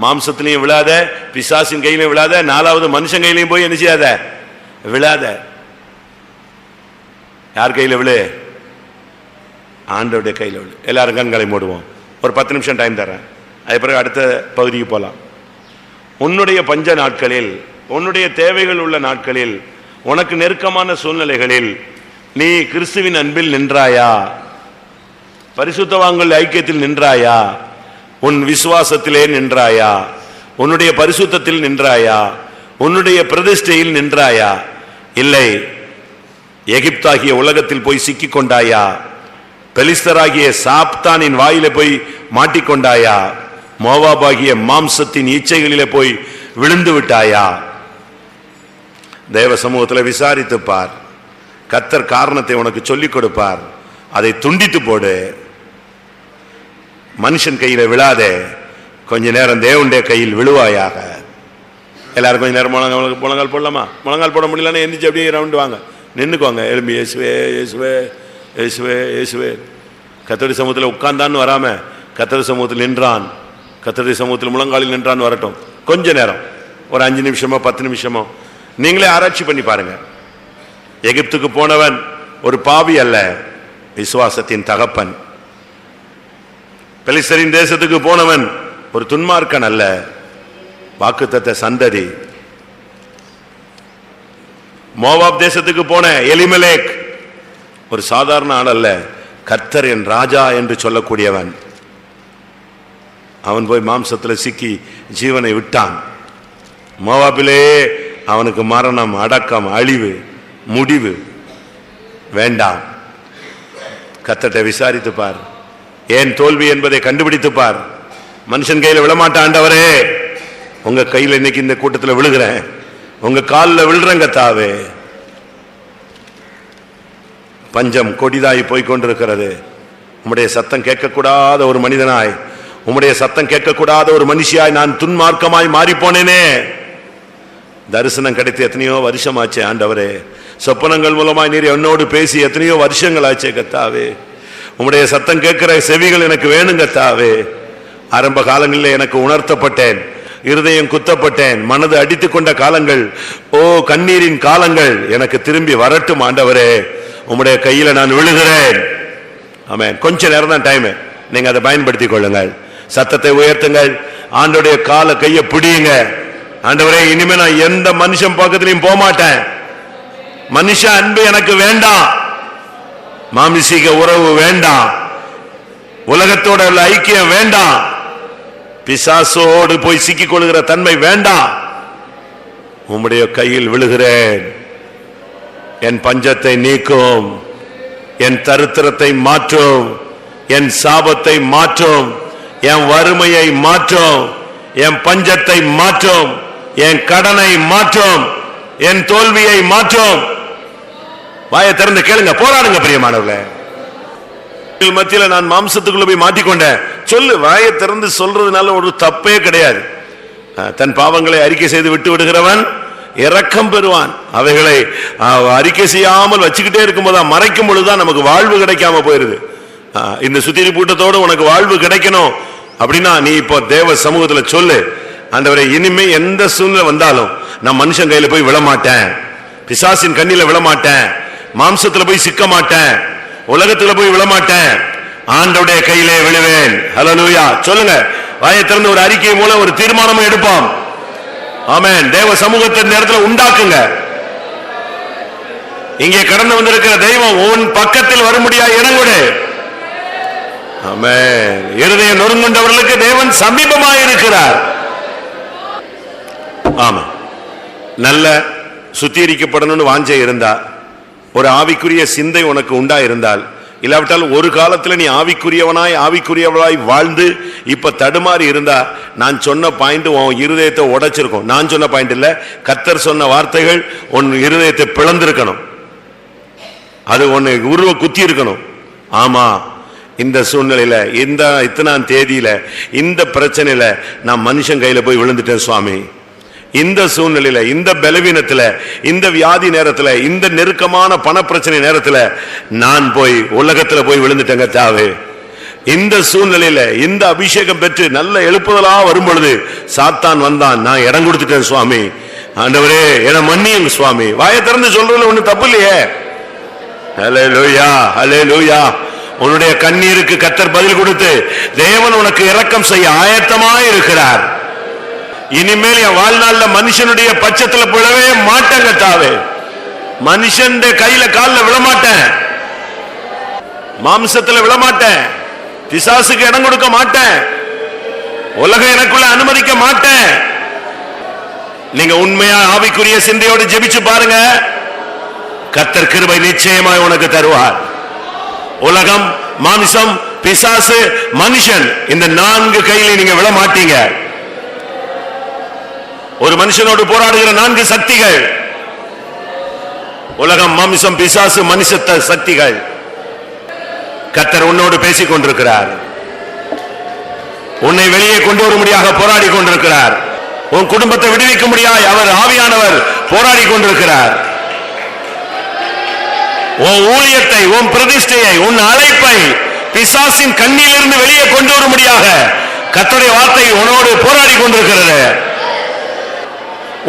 மாம்சத்திலையும் விழாத, பிசாசின் கையிலையும் விழாத, 4வது மனுஷன் கையிலையும் போய் என்ன செய்யாத, விழாத. யார் கையில விழு? ஆண்டவருடைய கையில விழு. எல்லாரும் கண்களை மூடுவோம். ஒரு 10 நிமிஷம் டைம் தரேன், அது பிறகு அடுத்த பகுதிக்கு போகலாம். உன்னுடைய பஞ்ச நாட்களில், உன்னுடைய தேவைகள் உள்ள நாட்களில், உனக்கு நெருக்கமான சூழ்நிலைகளில் நீ கிறிஸ்துவின் அன்பில் நின்றாயா? பரிசுத்தவான்கள் ஐக்கியத்தில் நின்றாயா? உன் விசுவாசத்திலே நின்றாயா? உன்னுடைய பரிசுத்தத்தில் நின்றாயா? உன்னுடைய பிரதிஷ்டையில் நின்றாயா? இல்லை, எகிப்தாகிய உலகத்தில் போய் சிக்கிக் கொண்டாயா? பெலிஸ்தராகிய சாப்தானின் வாயில போய் மாட்டிக்கொண்டாயா? மோவாபாகிய மாம்சத்தின் இச்சைகளிலே போய் விழுந்து விட்டாயா? தேவ சமூகத்தில் விசாரித்து பார். கர்த்தர் காரணத்தை உனக்கு சொல்லிக் கொடுப்பார். அதை துண்டித்து போடு. மனுஷன் கையில விழாதே, கொஞ்ச நேரம் தேவனுடைய கையில் விழுவாயாக. எல்லாரும் கொஞ்ச நேரம் முழங்கால் போடலாமா? முழங்கால் போட முடியலன்னா எந்திரிச்சு அப்படியே ரவுண்டு வாங்க, நின்றுக்குவாங்க. எழும்பி இயேசுவே இயேசுவே இயேசுவே இயேசுவே. கர்த்தருடைய சமூகத்தில் உட்கார்ந்தான்னு வராம கர்த்தருடைய சமூகத்தில் நின்றான், கர்த்தருடைய சமூகத்தில் முழங்காலில் நின்றான்னு வரட்டும். கொஞ்ச நேரம், ஒரு 5 நிமிஷமோ 10 நிமிஷமோ நீங்களே ஆராய்ச்சி பண்ணி பாருங்க. எகிப்துக்கு போனவன் ஒரு பாவி அல்ல, விசுவாசத்தின் தகப்பன். பெலிஸ்தரின் தேசத்துக்கு போனவன் ஒரு துன்மார்க்கன் அல்ல, வாக்குத்தத்த சந்ததி. மோவாப் தேசத்துக்கு போன எலிமெலேக் ஒரு சாதாரண ஆள் அல்ல, கர்த்தர் என் ராஜா என்று சொல்லக்கூடியவன். அவன் போய் மாம்சத்தில் சிக்கி ஜீவனை விட்டான். மோவாபிலே அவனுக்கு மரணம், அடக்கம், அழிவு, முடிவு. வேண்டாம். கர்த்தரை விசாரித்து பார், ஏன் தோல்வி என்பதை கண்டுபிடித்து பார். மனுஷன் கையில விழமாட்ட ஆண்டவரே, உங்க கையில இன்னைக்கு இந்த கூட்டத்தில் விழுகிறேன், உங்க காலில் விழுறேன் கர்த்தாவே. பஞ்சம் கொடிதாய் போய்கொண்டிருக்கிறது. உம்முடைய சத்தம் கேட்கக்கூடாத ஒரு மனிதனாய், உம்முடைய சத்தம் கேட்கக்கூடாத ஒரு மனுஷியாய் நான் துன்மார்க்கமாய் மாறி போனேனே. தரிசனம் கிடைத்து எத்தனையோ வருஷமாச்சே ஆண்டவரே, சொப்பனங்கள் மூலமாய் நீர் என்னோடு பேசி எத்தனையோ வருஷங்கள் ஆச்சே கர்த்தாவே. உம்முடைய சத்தம் கேட்கிற செவிகள் எனக்கு வேணும் கர்த்தாவே. ஆரம்ப காலங்களில் எனக்கு உணர்த்தப்பட்டேன், இருதயம் குத்தப்பட்டேன், மனது அடித்துக் கொண்ட காலங்கள், ஓ கண்ணீரின் காலங்கள் எனக்கு திரும்பி வரட்டும் ஆண்டவரே. உம்முடைய கையில நான் விழுகிறேன். ஆமென். கொஞ்ச நேரம் தான் டைம், நீங்க அதை பயன்படுத்திக் கொள்ளுங்கள். சத்தத்தை உயர்த்துங்கள், ஆண்டவருடைய கால கையை பிடியுங்க. ஆண்டவரே, இனிமே நான் எந்த மனுஷன் பக்கத்திலையும் போக மாட்டேன். மனுஷ அன்பு எனக்கு வேண்டாம், மாமிசீக உறவு வேண்டாம், உலகத்தோட உள்ள ஐக்கியம் வேண்டாம், பிசாசோடு போய் சிக்கிக் கொள்கிற தன்மை வேண்டாம். உம்முடைய கையில் விழுகிறேன். என் பஞ்சத்தை நீக்கும், என் தரித்திரத்தை மாற்றும், என் சாபத்தை மாற்றும், என் வறுமையை மாற்றும், என் பஞ்சத்தை மாற்றும், என் கடனை மாற்றும், என் தோல்வியை மாற்றும். வாயை திறந்து கேளுங்க, போராடுங்க பிரியமானவர்களே. மத்தியில நான் மாம்சத்துக்குள்ள போய் மாட்டிக்கொண்டேன் சொல்லு. வாயை திறந்து சொல்றதுனால ஒரு தப்பே கிடையாது. தன் பாவங்களை அறிக்கை செய்து விட்டு விடுகிறவன் இரக்கம் பெறுவான். அவைகளை அறிக்கை செய்யாமல் வச்சுக்கிட்டே இருக்கும்போது, மறைக்கும் பொழுதுதான் நமக்கு வாழ்வு கிடைக்காம போயிருது. இந்த சுத்திரி கூட்டத்தோடு உனக்கு வாழ்வு கிடைக்கணும் அப்படின்னா நீ இப்போ தேவ சமூகத்துல சொல்லு, ஆண்டவரே இனிமே எந்த சூழ்நிலை வந்தாலும் நான் மனுஷன் கையில போய் விழமாட்டேன், பிசாசின் கண்ணில விழமாட்டேன், மாம்சத்துல போய் சிக்க மாட்டேன், உலகத்துல போய் விழமாட்டேன், ஆண்டவருடைய கையிலே விழுவேன். ஹல்லேலூயா சொல்லுங்க. வாயை திறந்து ஒரு அறிக்கை மூலம் ஒரு தீர்மானமும் எடுப்போம். ஆமென். தேவ சமூகத்தின் நேரத்தில் உண்டாக்குங்க. இங்கே கடந்து வந்திருக்கிற தெய்வம் உன் பக்கத்தில் வரும்படியா இடங்கொடு. ஆமென். இருதயம் நொறுங்குண்டவர்களுக்கு தேவன் சமீபமாக இருக்கிறார். ஆமா, நல்ல சுத்திகரிக்கப்படணும்னு வாஞ்சை இருந்தா, ஒரு ஆவிக்குரிய சிந்தை உனக்கு உண்டா இருந்தால், இல்லாவிட்டால் ஒரு காலத்தில் நீ ஆவிக்குரியவனாய் ஆவிக்குரியவளாய் வாழ்ந்து இப்ப தடுமாறி இருந்தா, நான் சொன்ன பாயிண்ட் உன் இருதயத்தை உடைச்சிருக்கும். நான் சொன்ன பாயிண்ட் இல்ல, கர்த்தர் சொன்ன வார்த்தைகள் உன் இருதயத்தை பிளந்திருக்கணும், அது உன்னை உருவ குத்தி இருக்கணும். ஆமா, இந்த சூழ்நிலையில, இந்த இத்தனாம் தேதியில, இந்த பிரச்சனையில நான் மனுஷன் கையில போய் விழுந்துட்டேன் சுவாமி. இந்த சூழ்நிலையில, இந்த பலவீனத்துல, இந்த வியாதி நேரத்துல, இந்த நெருக்கமான பண பிரச்சனை நேரத்துல நான் போய் உலகத்துல போய் விழுந்துட்டேங்க தாவே. இந்த சூழ்நிலையில இந்த அபிஷேகம் பெற்று நல்ல எழுப்புதலா வரும் பொழுது சாத்தான் வந்தான், நான் இடம் கொடுத்துட்டேன் சுவாமி. ஆண்டவரே என மன்னியுங்க சுவாமி. வாயை திறந்து சொல்றதுல ஒண்ணு தப்பு இல்லையே. ஹல்லேலூயா, ஹல்லேலூயா. உன்னுடைய கண்ணீருக்கு கர்த்தர் பதில் கொடுத்து தேவன் உனக்கு இரக்கம் செய்ய ஆயத்தமாய் இருக்கிறார். இனிமேல் என் வாழ்நாள்ல மனுஷனுடைய பட்சத்துல விழவே மாட்டேங்க தாவே. மனுஷன் கையில காலில் விழமாட்டேன், மாம்சத்துல விழமாட்டேன், பிசாசுக்கு இடம் கொடுக்க மாட்டேன், உலகம் எனக்குள்ள அனுமதிக்க மாட்டேன். நீங்க உண்மையா ஆவிக்குரிய சிந்தையோடு ஜெபிச்சு பாருங்க, கர்த்தர் கிருபை நிச்சயமாய் உனக்கு தருவார். உலகம், மாமிசம், பிசாசு, மனுஷன், இந்த 4 கையில நீங்க விழ மாட்டீங்க. ஒரு மனுஷனோடு போராடுகிற 4 சக்திகள், உலகம், மாமிசம், பிசாசு, மனுஷ சக்திகள். கர்த்தர் உன்னோடு பேசிக் கொண்டிருக்கிறார், உன்னை வெளியே கொண்டு வரும்படியாக போராடி கொண்டிருக்கிறார். உன் குடும்பத்தை விடுவிக்க முடியாய் அவர் ஆவியானவர் போராடி கொண்டிருக்கிறார். உன் ஊழியத்தை, உன் பிரதிஷ்டையை, உன் அழைப்பை பிசாசின் கண்ணிலிருந்து வெளியே கொண்டு வரும்படியாக கர்த்தருடைய வார்த்தை உன்னோடு போராடி கொண்டிருக்கிறது.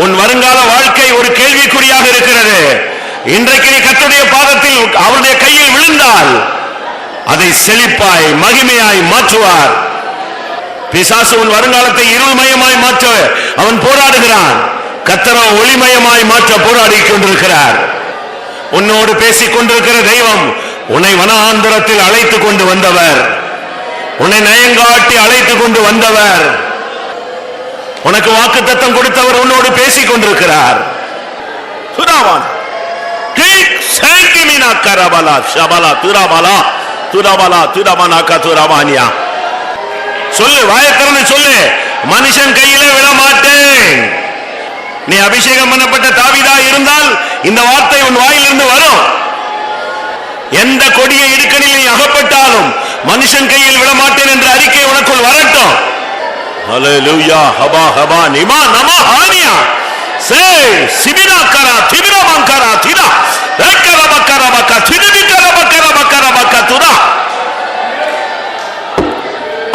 உன் வருங்கால வாழ்க்கை ஒரு கேள்விக்குறியாக இருக்கிறது. இன்றைக்கு நீ கர்த்தருடைய பாதத்தில் அவருடைய கையில் விழுந்தால் அதை செழிப்பாய் மகிமையாய் மாற்றுவார். பிசாசு உன் வருங்காலத்தை இருள்மயமாய் மாற்ற அவன் போராடுகிறான். கர்த்தரோ ஒளிமயமாய் மாற்ற போராடி கொண்டிருக்கிறார். உன்னோடு பேசிக் கொண்டிருக்கிற தெய்வம் உன்னை வனாந்தரத்தில் அழைத்து கொண்டு வந்தவர், உன்னை நயங்காட்டி அழைத்து கொண்டு வந்தவர், உனக்கு வாக்குத்தத்தம் கொடுத்தவர் உன்னோடு பேசிக் கொண்டிருக்கிறார். துராபாலா துராபானாக்கா துராபானியா. சொல்லு, வாயை திறந்து சொல்லு, மனுஷன் கையிலே விட மாட்டேன். நீ அபிஷேகம் பண்ணப்பட்ட தாவீதா இருந்தால் இந்த வார்த்தை உன் வாயிலிருந்து வரும். எந்த கொடிய இடுக்கணில் நீ அகப்பட்டாலும் மனுஷன் கையில் விட மாட்டேன் என்ற அறிக்கை உனக்குள் வரட்டும். ஹல்லேலூயா. ஹபா ஹபா நிமா நம ஹானியா சே சிபினா கரா திபினா மங்கரா திரா ரக்கர பக்கர பக்க திதிகர பக்கர பக்கர பக்க துரா.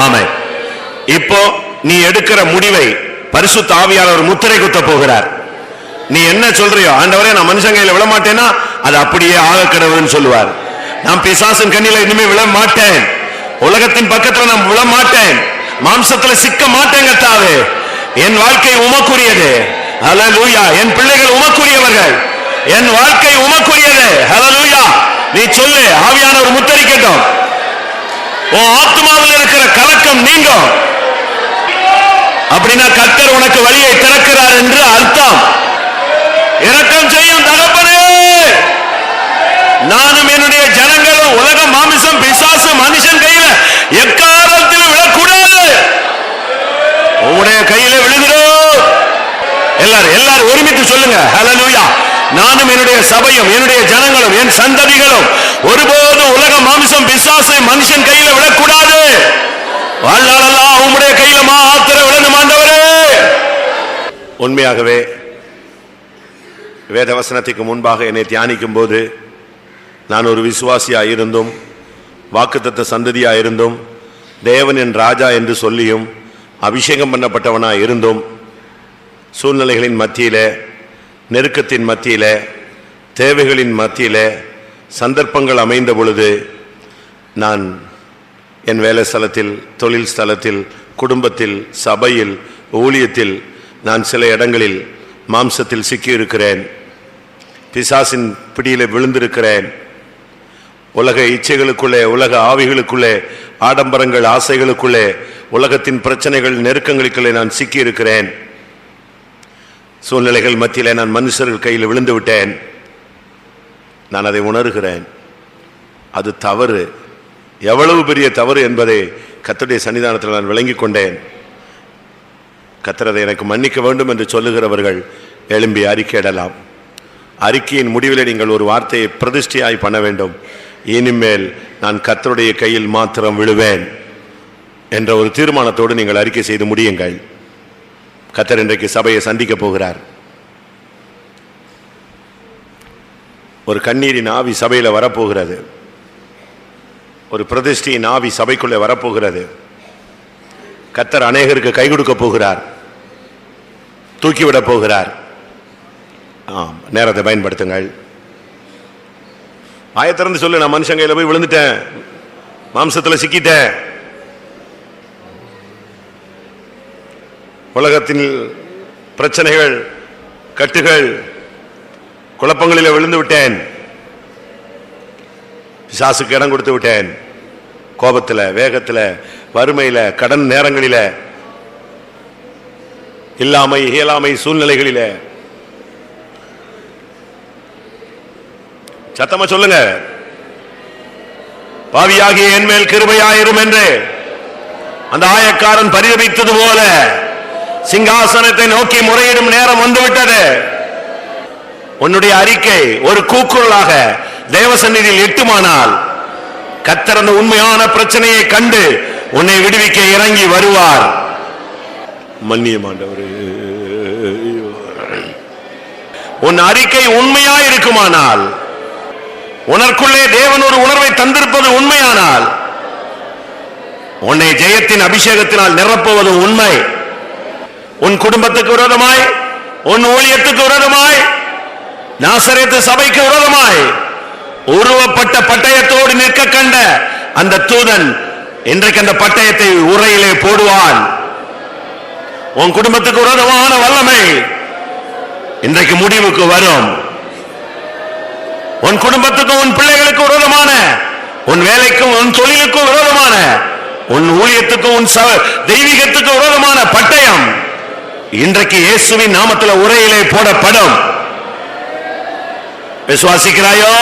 ஆமென். இப்போ நீ எடுக்கிற முடிவை பரிசுத்த ஆவியானவர் முத்திரை குத்த போகிறார். நீ என்ன சொல்றியோ, ஆண்டவரே நான் மனுஷன் கையில விழ மாட்டேன்னா அது அப்படியே ஆக கடவுள்னு சொல்லுவார். நான் பிசாசின் கண்ணில இனிமே விழ மாட்டேன், உலகத்தின் பக்கத்துல நான் விழ மாட்டேன், மாம்சத்துல சிக்க மாட்டேன். கர்த்தாவே, என் வாழ்க்கை உமக்குரியது. ஹல்லேலூயா. என் பிள்ளைகள் உமக்குரியவர்கள், என் வாழ்க்கை உமக்குரியது. ஹல்லேலூயா. நீ சொல்லு, ஆவியானவர் முத்திரிக்கட்டும். உன் ஆத்மாவில் இருக்கிற கலக்கம் நீங்கும். அப்படின்னா கர்த்தர் உனக்கு வழியை திறக்கிறார் என்று அர்த்தம். இரக்கம் செய்யும் தகப்பனே, நானும் என்னுடைய ஜனங்களும் உலக மாமிசம் பிசாசு மனுஷன் கையில எக்காலத்தில் விழக்கூடாது. உங்களுடைய கையில விழுகிறோம். எல்லாரும் ஒருமித்து சொல்லுங்க, ஹல்லேலூயா. நானும் என்னுடைய சபையும் என்னுடைய ஜனங்களும் என் சந்ததிகளும் ஒருபோதும் உலக மாமிசம் பிசாசு மனுஷன் கையில விழக்கூடாது. வாழ்நாளெல்லாம் உம்முடைய கையில மாத்திரம் விழணும் ஆண்டவரே. உண்மையாகவே வேத வசனத்துக்கு முன்பாக என்னை தியானிக்கும் போது நான் ஒரு விசுவாசியாக இருந்தும் வாக்குத்தத்த சந்ததியாக இருந்தும் தேவன் என் ராஜா என்று சொல்லியும் அபிஷேகம் பண்ணப்பட்டவனாக இருந்தும் சூழ்நிலைகளின் மத்தியிலே, நெருக்கத்தின் மத்தியிலே, தேவைகளின் மத்தியிலே சந்தர்ப்பங்கள் அமைந்த பொழுது நான் என் வேலை ஸ்தலத்தில், தொழில் ஸ்தலத்தில், குடும்பத்தில், சபையில், ஊழியத்தில் நான் சில இடங்களில் மாம்சத்தில் சிக்கியிருக்கிறேன். பிசாசின் பிடியிலே விழுந்திருக்கிறேன். உலக இச்சைகளுக்குள்ளே, உலக ஆவிகளுக்குள்ளே, ஆடம்பரங்கள், ஆசைகளுக்குள்ளே, உலகத்தின் பிரச்சனைகள், நெருக்கங்களுக்குள்ளே நான் சிக்கியிருக்கிறேன். சூழ்நிலைகள் மத்தியிலே நான் மனுஷர்கள் கையில் விழுந்து விட்டேன். நான் அதை உணர்கிறேன். அது தவறு, எவ்வளவு பெரிய தவறு என்பதை கர்த்தருடைய சன்னிதானத்தில் நான் விளங்கிக் கொண்டேன். கர்த்தர் அதை எனக்கு மன்னிக்க வேண்டும் என்று சொல்லுகிறவர்கள் எழும்பி அறிக்கையிடலாம். அறிக்கையின் முடிவில் நீங்கள் ஒரு வார்த்தையை பிரதிஷ்டையாய் பண்ண வேண்டும். இனிமேல் நான் கர்த்தருடைய கையில் மாத்திரம் விழுவேன் என்ற ஒரு தீர்மானத்தோடு நீங்கள் அறிக்கை செய்து முடியுங்கள். கர்த்தர் இன்றைக்கு சபையை சந்திக்க போகிறார். ஒரு கண்ணீரின் ஆவி சபையில் வரப்போகிறது. ஒரு பிரதிஷ்டையின் ஆவி சபைக்குள்ளே வரப்போகிறது. கர்த்தர் அநேகருக்கு கை கொடுக்க போகிறார், தூக்கிவிட போகிறார். நேரத்தை பயன்படுத்துங்கள். ஆயத்திறந்து சொல்லு, நான் மனுஷன் கையில் போய் விழுந்துட்டேன், மாம்சத்தில் சிக்கிட்டேன், உலகத்தின் பிரச்சனைகள், கட்டுகள், குழப்பங்களில் விழுந்து விட்டேன், பிசாசுக்கு இடம் கொடுத்து விட்டேன், கோபத்தில், வேகத்தில், வறுமையில், கடன் நேரங்களில், இல்லாமை இயலாமை சூழ்நிலைகளில். சத்தமா சொல்லுங்க, பாவியாகிய என் மேல் கிருபையாயிரும் என்று அந்த ஆயக்காரன் பரிதபித்தது போல சிங்காசனத்தை நோக்கி முறையிடும் நேரம் வந்துவிட்டது. உன்னுடைய அறிக்கை ஒரு கூக்குரலாக தேவசந்நிதியில் எட்டுமானால் கர்த்தர் அந்த உண்மையான பிரச்சனையை கண்டு உன்னை விடுவிக்க இறங்கி வருவார். மன்னியமாண்டவரே, உன் அறிக்கை உண்மையா இருக்குமானால், உனக்குள்ளே தேவன் ஒரு உணர்வை தந்திருப்பது உண்மையானால், உன்னை ஜெயத்தின் அபிஷேகத்தினால் நிரப்புவது உண்மை. உன் குடும்பத்துக்கு விரோதமாய், உன் ஊழியத்துக்கு விரோதமாய், நாசரேத்து சபைக்கு விரோதமாய் உருவப்பட்ட பட்டயத்தோடு நிற்க கண்ட அந்த தூதன் இன்றைக்கு அந்த பட்டயத்தை உரையிலே போடுவான். உன் குடும்பத்துக்கு விரோதமான வல்லமை இன்றைக்கு முடிவுக்கு வரும். உன் குடும்பத்துக்கும் உன் பிள்ளைகளுக்கு விரோதமான, உன் வேலைக்கும் உன் தொழிலுக்கும் விரோதமான, உன் ஊழியத்துக்கும் உன் தெய்வீகத்துக்கு விரோதமான பட்டயம் இன்றைக்கு இயேசுவின் நாமத்தில் உரையிலே போடப்படும். விசுவாசிக்கிறாயோ?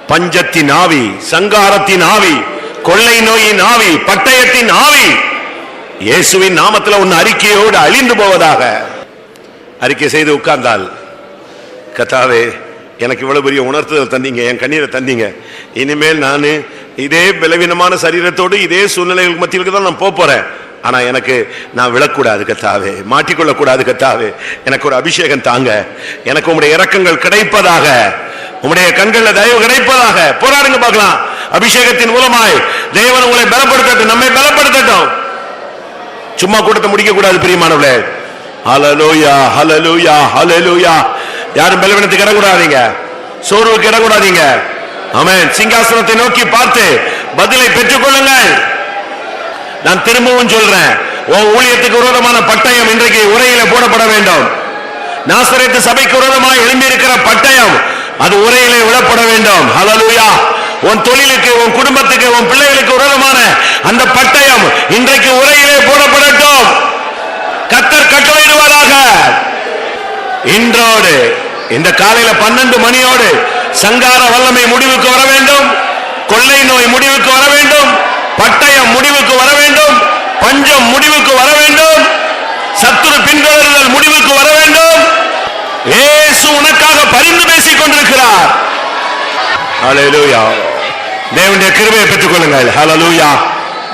பஞ்சத்தின் ஆவி, சங்காரத்தின் ஆவி, கொள்ளை நோயின் ஆவி, பட்டயத்தின் ஆவி இயேசுவின் நாமத்தில் உன் அறிக்கையோடு அழிந்து போவதாக. அறிக்கை செய்து உட்கார்ந்தால், கர்த்தாவே எனக்கு இவ்வளவு பெரிய உணர்த்துதல் தந்தீங்க, என் கண்ணீரை தந்தீங்க, இனிமேல் நான் இதே பலவீனமான சரீரத்தோடு இதே சூழ்நிலைகளுக்கு மத்தியிலுக்கு தான் நான் போறேன். ஆனா எனக்கு நான் விழக்கூடாது கர்த்தாவே, மாட்டிக்கொள்ளக்கூடாது கர்த்தாவே, எனக்கு ஒரு அபிஷேகம் தாங்க, எனக்கு உம்முடைய இரக்கங்கள் கிடைப்பதாக, உம்முடைய கண்கள்ல தயவு கிடைப்பதாக. போராடுங்க பார்க்கலாம். அபிஷேகத்தின் மூலமாய் தேவன் உங்களை பலப்படுத்தட்டும், நம்மை பலப்படுத்தட்டும். சும்மா கூட்டத்தை முடிக்க கூடாது பிரியமானவர்களே. ஹல்லேலூயா, ஹல்லேலூயா, ஹல்லேலூயா. யாரும் பலவீனத்துக்கு இடம் கூடாதீங்க, சோர்வுக்கு இடம் கூடாதீங்க. ஆமென். சிங்காசனத்தை நோக்கி பார்த்து பதிலை பெற்றுக் கொள்ளுங்கள். நான் திரும்பவும் சொல்றேன், உன் ஊழியத்துக்கு விரோதமான பட்டயம் இன்றைக்கு உரையில போடப்பட வேண்டும். நாசரேத்து சபைக்கு விரோதமாக எழும்பி இருக்கிற பட்டயம் அது உரையிலே விடப்பட வேண்டும். ஹல்லேலூயா. உன் தொழிலுக்கு, உன் குடும்பத்துக்கு, உன் பிள்ளைகளுக்கு விரோதமான அந்த பட்டயம் இன்றைக்கு உரையிலே போடப்படட்டும். கர்த்தர் கட்டளையிடுவாராக. இன்றோடு இந்த காலையில 12 மணியோடு சங்கார வல்லமை முடிவுக்கு வர வேண்டும், கொள்ளை நோய் முடிவுக்கு வர வேண்டும், பட்டயம் முடிவுக்கு வர வேண்டும், பஞ்சம் முடிவுக்கு வர வேண்டும், சத்துரு பின்தொடர்தல் முடிவுக்கு வர வேண்டும். இயேசு உனக்காக பரிந்து பேசிக் கொண்டிருக்கிறார். ஹல்லேலூயா. தேவனுடைய கிருபையை பெற்றுக் கொள்ளுங்கள். ஹல்லேலூயா.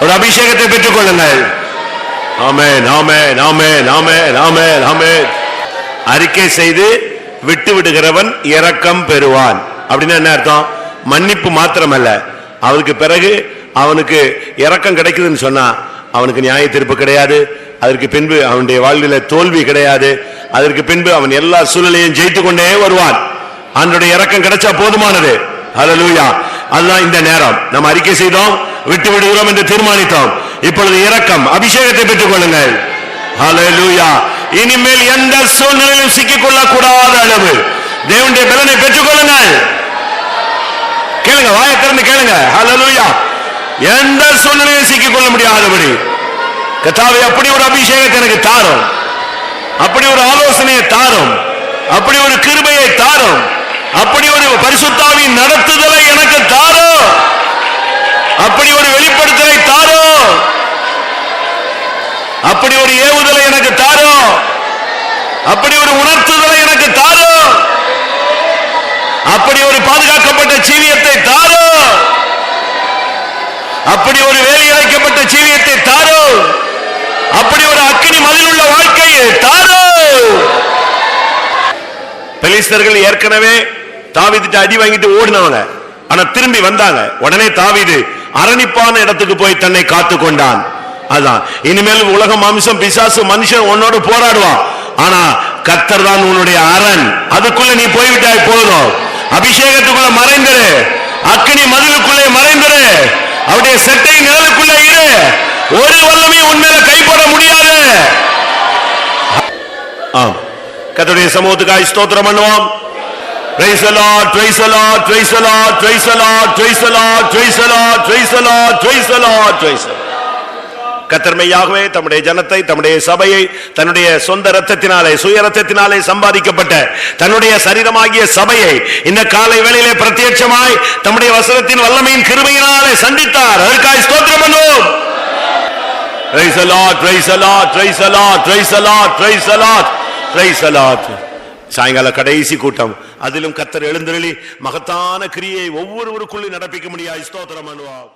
ஒரு அபிஷேகத்தை பெற்றுக் கொள்ளுங்கள். ஆமென், ஆமென், ஆமென், ஆமென், ஆமென், ஆமென். அறிக்கை செய்து விட்டு விடுகிறவன் இரக்கம் பெறுவான். அப்படின்னா என்ன அர்த்தம்? மன்னிப்பு மாத்திரமல்ல, அவனுக்கு பிறகு அவனுக்கு இரக்கம் கிடைக்குதுன்னு சொன்னா அவனுக்கு நியாய தீர்ப்பு கிடையாது. அதற்கு பின்பு அவனுடைய வாழ்வில் தோல்வி கிடையாது. அதற்கு பின்பு அவன் எல்லா சூழ்நிலையும் ஜெயித்து கொண்டே வருவான். அவனுடைய இரக்கம் கிடைச்சா போதுமானது. ஹல்லேலூயா. அதுதான் இந்த நேரம் நம்ம அறிக்கை செய்தோம், விட்டு விடுகிறோம் என்று தீர்மானித்தோம். இப்பொழுது இரக்கம் அபிஷேகத்தை பெற்றுக் கொள்ளுங்கள். ஹல்லேலூயா. இனிமேல் எந்த சூழ்நிலையிலும் சிக்கிக் கொள்ளக்கூடாத அளவு தேவனுடைய பலனை பெற்றுக் கொள்ளுங்கள். கேளுங்க, வாயை திறந்து கேளுங்க. ஹல்லேலூயா. எந்த சூழ்நிலையும் சிக்கிக் கொள்ள முடியாதபடி கர்த்தாவே அப்படி ஒரு அபிஷேகத்தை எனக்கு தாரும், அப்படி ஒரு ஆலோசனையை தாரும், அப்படி ஒரு கிருபையை தாரும், அப்படி ஒரு பரிசுத்தாவின் நடத்துதலை எனக்கு தாரும், அப்படி ஒரு வெளிப்படுத்தலை தாரும், அப்படி ஒரு ஏவுதலை எனக்கு தாரும், அப்படி ஒரு உணர்த்துதலை எனக்கு தாரும், அப்படி ஒரு பாதுகாக்கப்பட்ட ஜீவியத்தை தாரும், அப்படி ஒரு வேலை அழைக்கப்பட்ட ஜீவியத்தை தாரும், அப்படி ஒரு அக்கினி மதிலுள்ள வாழ்க்கையை தாரும். பெலிஸ்தர்கள் ஏற்கனவே தாவீதுட்ட அடி வாங்கிட்டு ஓடினவங்க, ஆனா திரும்பி வந்தாங்க. உடனே தாவீது அரணிப்பான இடத்துக்கு போய் தன்னை காத்து கொண்டான். அதான் இனிமேல் உலகம், மாம்சம், பிசாசு, மனுஷன் உன்னோடு போராடுவான். ஆனா கர்த்தர் தான் உன்னுடைய அரண். அதுக்குள்ள நீ போய்விட்டாய் போதும். அபிஷேகத்துக்குள்ள மறைந்திரு, அக்கினி மதிலுக்குள்ளே மறைந்திரு, அவருடைய செட்டை நிழலுக்குள்ள இரு. ஒரு வல்லமை உன்மேல கைப்பட முடியாது. ஆம், கர்த்தருடைய சமூகத்துக்காய் ஸ்தோத்திரம் பண்ணுவோம். Praise the Lord, praise the Lord, praise the Lord, praise the Lord, praise the Lord, praise the Lord, praise the Lord, praise the Lord, praise the Lord. கர்த்தர் மெய்யாகவே தம்முடைய ஜனத்தை, தம்முடைய சபையை தன்னுடைய சொந்த இரத்தத்தினாலே, சுய இரத்தத்தினாலே சம்பாதிக்கப்பட்ட தன்னுடைய சரீரமாகிய சபையை இந்த காலை வேளையிலே பிரத்யட்சமாய் தம்முடைய வசனத்தின் வல்லமையின் கிருபையினாலே சந்தித்தார். அதற்காக ஸ்தோத்திரம் பண்ணுவோம். Praise the Lord, praise the Lord, praise the Lord, praise the Lord, praise the Lord, praise the Lord. சாயங்கால கடைசி கூட்டம், அதிலும் கர்த்தர் எழுந்தருளி மகத்தான கிரியை ஒவ்வொருவருக்குள்ளே நடப்பிக்க முடியாது. ஸ்தோத்திரம் பண்ணுவோம்.